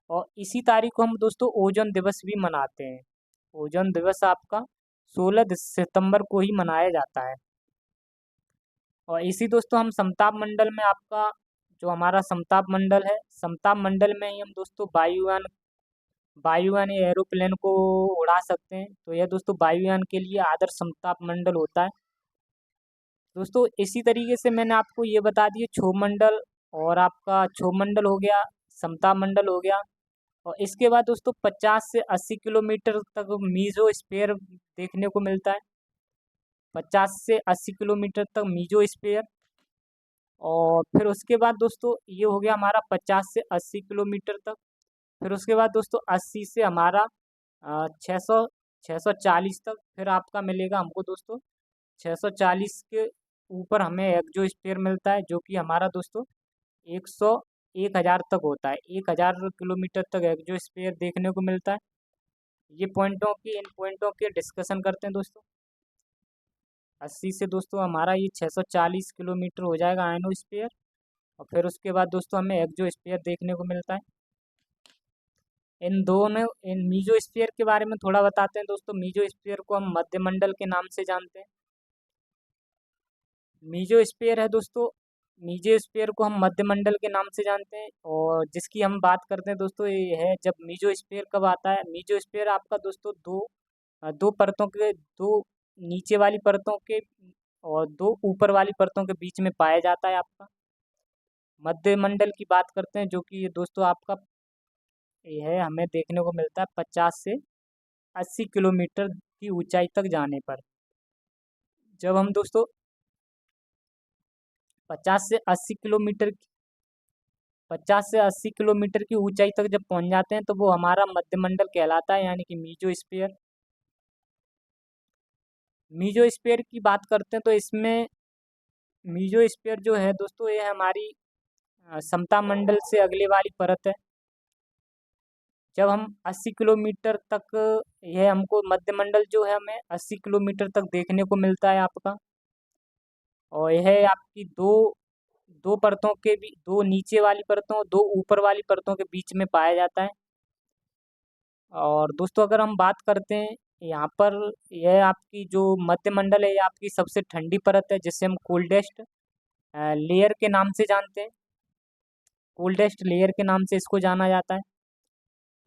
Speaker 1: और इसी तारीख को हम दोस्तों ओजोन दिवस भी मनाते हैं। ओजोन दिवस आपका 16 सितंबर को ही मनाया जाता है। और इसी दोस्तों हम समताप मंडल में आपका जो हमारा समताप मंडल है, समताप मंडल में ही हम दोस्तों वायुयान या एरोप्लेन को उड़ा सकते हैं। तो यह दोस्तों वायुयान के लिए आदर्श समताप मंडल होता है। दोस्तों इसी तरीके से मैंने आपको ये बता दिए क्षोभ मंडल, और आपका क्षोभ मंडल हो गया, समताप मंडल हो गया। और इसके बाद दोस्तों 50 से 80 किलोमीटर तक मीजोस्फीयर देखने को मिलता है। 50 से 80 किलोमीटर तक मीजोस्फीयर। और फिर उसके बाद दोस्तों ये हो गया हमारा 50 से 80 किलोमीटर तक। फिर उसके बाद दोस्तों 80 से हमारा 600 640 तक फिर आपका मिलेगा हमको दोस्तों। 640 के ऊपर हमें एक्सोस्फीयर मिलता है, जो कि हमारा दोस्तों 1000 तक होता है। 1000 किलोमीटर तक एक्सोस्फीयर देखने को मिलता है। इन पॉइंटों के डिस्कशन करते हैं दोस्तों। 80 से दोस्तों हमारा ये 640 किलोमीटर हो जाएगा आयनोस्फीयर। और फिर उसके बाद दोस्तों हमें एक्सोस्फीयर देखने को मिलता है। इन मीजोस्फीयर के बारे में थोड़ा बताते हैं दोस्तों। मीजोस्फीयर को हम मध्यमंडल के नाम से जानते हैं। मीजोस्फीयर है दोस्तों, मीजोस्फीयर को हम मध्यमंडल के नाम से जानते हैं। और जिसकी हम बात करते हैं दोस्तों, ये है जब मीजोस्फीयर कब आता है। मीजोस्फीयर आपका दोस्तों दो परतों के, दो नीचे वाली परतों के और दो ऊपर वाली परतों के बीच में पाया जाता है आपका। मध्यमंडल की बात करते हैं, जो कि ये दोस्तों आपका यह हमें देखने को मिलता है 50 से 80 किलोमीटर की ऊंचाई तक जाने पर। जब हम दोस्तों 50 से 80 किलोमीटर 50 से 80 किलोमीटर की ऊंचाई तक जब पहुंच जाते हैं तो वो हमारा मध्यमंडल कहलाता है, यानी कि मीजोस्फीयर। मीजोस्फीयर की बात करते हैं तो इसमें मीजोस्फीयर जो है दोस्तों, ये हमारी समता मंडल से अगले वाली परत है। जब हम 80 किलोमीटर तक, यह हमको मध्यमंडल जो है हमें 80 किलोमीटर तक देखने को मिलता है आपका। और यह आपकी दो दो परतों के भी, दो नीचे वाली परतों, दो ऊपर वाली परतों के बीच में पाया जाता है। और दोस्तों अगर हम बात करते हैं यहाँ पर, यह आपकी जो मध्यमंडल है, ये आपकी सबसे ठंडी परत है जिसे हम कोल्डेस्ट लेयर के नाम से जानते हैं। कोल्डेस्ट लेयर के नाम से इसको जाना जाता है।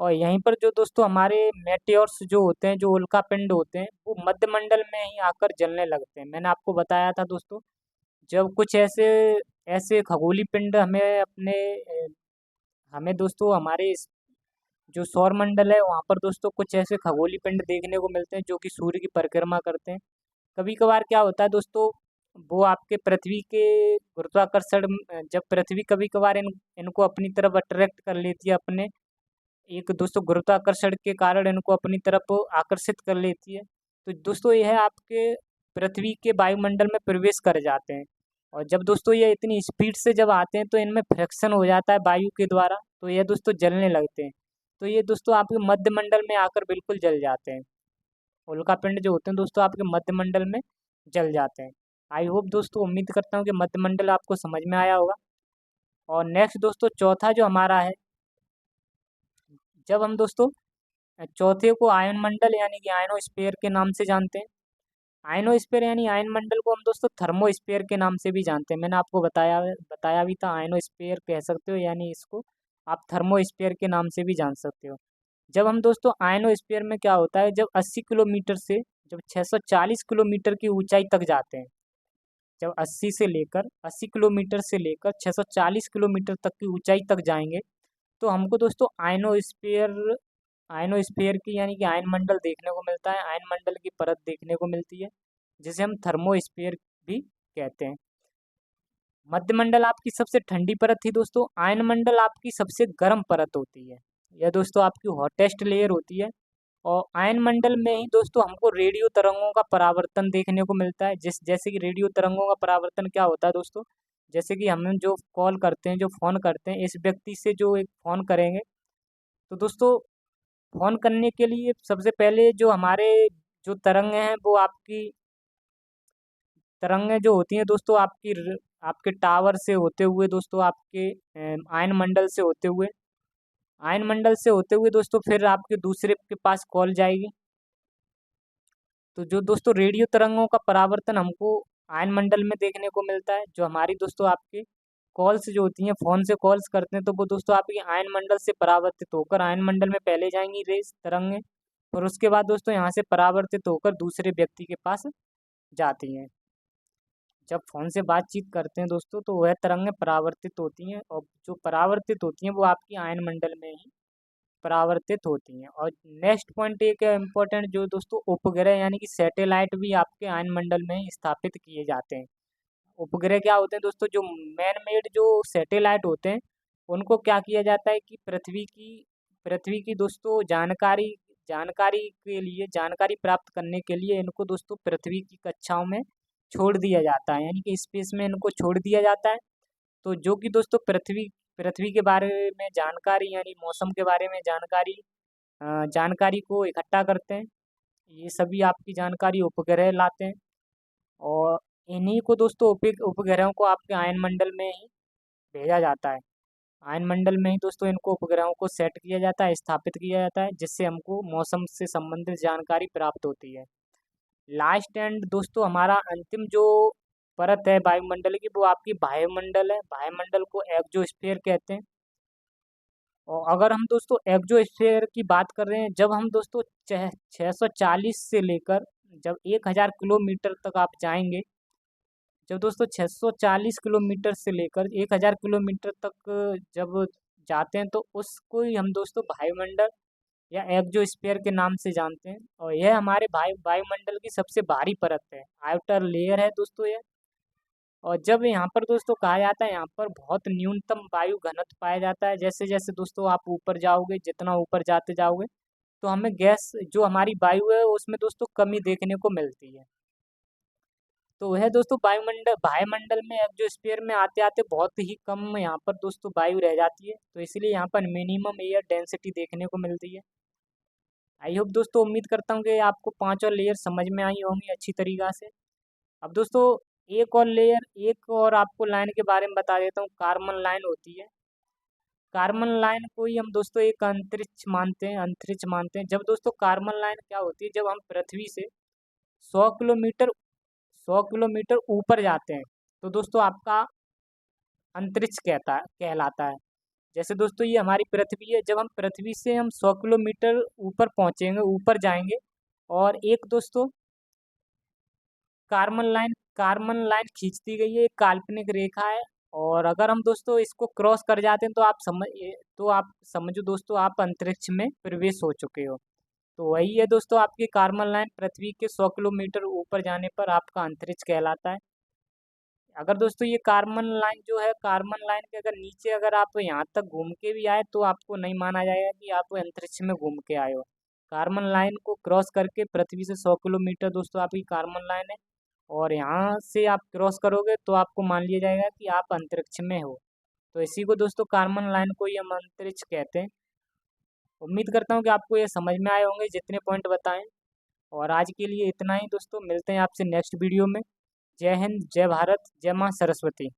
Speaker 1: और यहीं पर जो दोस्तों हमारे मेटेओर्स जो होते हैं, जो उल्कापिंड होते हैं, वो मध्यमंडल में ही आकर जलने लगते हैं। मैंने आपको बताया था दोस्तों, जब कुछ ऐसे ऐसे खगोलीय पिंड हमें हमें दोस्तों हमारे जो सौरमंडल है वहाँ पर दोस्तों कुछ ऐसे खगोलीय पिंड देखने को मिलते हैं जो कि सूर्य की परिक्रमा करते हैं। कभी कभार क्या होता है दोस्तों, वो आपके पृथ्वी के गुरुत्वाकर्षण जब पृथ्वी कभी कभार इनको अपनी तरफ अट्रैक्ट कर लेती है, अपने एक दोस्तों गुरुत्वाकर्षण के कारण इनको अपनी तरफ आकर्षित कर लेती है। तो दोस्तों यह आपके पृथ्वी के वायुमंडल में प्रवेश कर जाते हैं, और जब दोस्तों ये इतनी स्पीड से जब आते हैं तो इनमें फ्रिक्शन हो जाता है वायु के द्वारा, तो ये दोस्तों जलने लगते हैं। तो ये दोस्तों आपके मध्य मंडल में आकर बिल्कुल जल जाते हैं। उल्कापिंड जो होते हैं दोस्तों आपके मध्य मंडल में जल जाते हैं। आई होप दोस्तों, उम्मीद करता हूँ कि मध्य मंडल आपको समझ में आया होगा। और नेक्स्ट दोस्तों चौथा जो हमारा है, जब हम दोस्तों चौथे को आयन मंडल यानी कि आयनोस्फीयर के नाम से जानते हैं। आयनोस्फीयर यानी आयन मंडल को हम दोस्तों थर्मोस्फीयर के नाम से भी जानते हैं। मैंने आपको बताया बताया भी था, आयनोस्फीयर कह सकते हो, यानी इसको आप थर्मोस्फीयर के नाम से भी जान सकते हो। जब हम दोस्तों आयनोस्फीयर में क्या होता है, जब 80 किलोमीटर से जब 640 किलोमीटर की ऊंचाई तक जाते हैं, जब 80 किलोमीटर से लेकर 640 किलोमीटर तक की ऊंचाई तक जाएंगे, तो हमको दोस्तों आयनोस्फीयर की यानी कि आयन मंडल देखने को मिलता है, आयन मंडल की परत देखने को मिलती है, जिसे हम थर्मोस्फीयर भी कहते हैं। मध्य मंडल आपकी सबसे ठंडी परत थी दोस्तों, आयन मंडल आपकी सबसे गर्म परत होती है। यह दोस्तों आपकी हॉटेस्ट लेयर होती है। और आयन मंडल में ही दोस्तों हमको रेडियो तरंगों का परावर्तन देखने को मिलता है। जैसे कि रेडियो तरंगों का परावर्तन क्या होता है दोस्तों, जैसे कि हम जो कॉल करते हैं, जो फ़ोन करते हैं, इस व्यक्ति से जो एक फ़ोन करेंगे, तो दोस्तों फ़ोन करने के लिए सबसे पहले जो हमारे जो तरंगें हैं वो आपकी तरंगें जो होती हैं दोस्तों आपके टावर से होते हुए दोस्तों आपके आयन मंडल से होते हुए दोस्तों फिर आपके दूसरे के पास कॉल जाएगी। तो जो दोस्तों रेडियो तरंगों का परावर्तन हमको आयन मंडल में देखने को मिलता है, जो हमारी दोस्तों आपके कॉल्स जो होती हैं, फ़ोन से कॉल्स करते हैं, तो वो दोस्तों आपकी आयन मंडल से परावर्तित होकर आयन मंडल में पहले जाएंगी रेस तरंगें, और उसके बाद दोस्तों यहाँ से परावर्तित होकर दूसरे व्यक्ति के पास जाती हैं। जब फ़ोन से बातचीत करते हैं दोस्तों, तो वह तरंगें परावर्तित होती हैं, और जो परावर्तित होती हैं वो आपकी आयन मंडल में ही परावर्तित होती हैं। और नेक्स्ट पॉइंट एक है इम्पोर्टेंट, जो दोस्तों उपग्रह यानी कि सैटेलाइट भी आपके आयन मंडल में ही स्थापित किए जाते हैं। उपग्रह क्या होते हैं दोस्तों, जो मैन मेड जो सैटेलाइट होते हैं, उनको क्या किया जाता है कि पृथ्वी की दोस्तों जानकारी के लिए, जानकारी प्राप्त करने के लिए इनको दोस्तों पृथ्वी की कक्षाओं में छोड़ दिया जाता है, यानी कि स्पेस में इनको छोड़ दिया जाता है। तो जो कि दोस्तों पृथ्वी पृथ्वी के बारे में जानकारी यानी मौसम के बारे में जानकारी को इकट्ठा करते हैं। ये सभी आपकी जानकारी उपग्रह लाते हैं, और इन्हीं को दोस्तों उपग्रहों को आपके आयन मंडल में ही भेजा जाता है। आयन मंडल में ही दोस्तों इनको उपग्रहों को सेट किया जाता है, स्थापित किया जाता है, जिससे हमको मौसम से संबंधित जानकारी प्राप्त होती है। लास्ट एंड दोस्तों हमारा अंतिम जो परत है वायुमंडल की, वो आपकी वायुमंडल है। वायुमंडल को एक्सोस्फीयर कहते हैं। और अगर हम दोस्तों एक्सोस्फीयर की बात कर रहे हैं, जब हम दोस्तों 640 से लेकर जब 1000 किलोमीटर तक आप जाएंगे, जब दोस्तों 640 किलोमीटर से लेकर 1000 किलोमीटर तक जब जाते हैं, तो उसको ही हम दोस्तों वायुमंडल या एक्सोस्फीयर के नाम से जानते हैं। और यह हमारे वायुमंडल की सबसे भारी परत है, आउटर लेयर है दोस्तों यह। और जब यहाँ पर दोस्तों कहा जाता है, यहाँ पर बहुत न्यूनतम वायु घनत्व पाया जाता है। जैसे जैसे दोस्तों आप ऊपर जाओगे, जितना ऊपर जाते जाओगे, तो हमें गैस जो हमारी वायु है उसमें दोस्तों कमी देखने को मिलती है। तो वह दोस्तों वायुमंडल में एटमॉस्फेयर में आते आते बहुत ही कम यहाँ पर दोस्तों वायु रह जाती है, तो इसलिए यहाँ पर मिनिमम एयर डेंसिटी देखने को मिलती है। आई होप दोस्तों, उम्मीद करता हूँ कि आपको पांचों लेयर समझ में आई होंगी अच्छी तरीक़ा से। अब दोस्तों एक और आपको लाइन के बारे में बता देता हूँ, कार्बन लाइन होती है। कार्बन लाइन को ही हम दोस्तों एक अंतरिक्ष मानते हैं। जब दोस्तों कार्बन लाइन क्या होती है, जब हम पृथ्वी से 100 किलोमीटर 100 किलोमीटर ऊपर जाते हैं, तो दोस्तों आपका अंतरिक्ष कहलाता है। जैसे दोस्तों ये हमारी पृथ्वी है, जब हम पृथ्वी से हम 100 किलोमीटर ऊपर पहुँचेंगे, ऊपर जाएंगे, और एक दोस्तों कार्बन लाइन खींचती गई है, एक काल्पनिक रेखा है, और अगर हम दोस्तों इसको क्रॉस कर जाते हैं तो आप समझो दोस्तों आप अंतरिक्ष में प्रवेश हो चुके हो। तो वही है दोस्तों आपकी कार्बन लाइन पृथ्वी के 100 किलोमीटर ऊपर जाने पर आपका अंतरिक्ष कहलाता है। अगर दोस्तों ये कार्बन लाइन जो है, कार्बन लाइन के अगर नीचे अगर आप यहाँ तक घूम के भी आए तो आपको नहीं माना जाएगा कि आप अंतरिक्ष में घूम के आए हो। कार्बन लाइन को क्रॉस करके पृथ्वी से 100 किलोमीटर दोस्तों आपकी कार्बन लाइन है, और यहाँ से आप क्रॉस करोगे तो आपको मान लिया जाएगा कि आप अंतरिक्ष में हो। तो इसी को दोस्तों कार्बन लाइन को ही हम अंतरिक्ष कहते हैं। उम्मीद करता हूँ कि आपको ये समझ में आए होंगे जितने पॉइंट बताएं। और आज के लिए इतना ही दोस्तों, मिलते हैं आपसे नेक्स्ट वीडियो में। जय हिंद, जय भारत, जय माँ सरस्वती।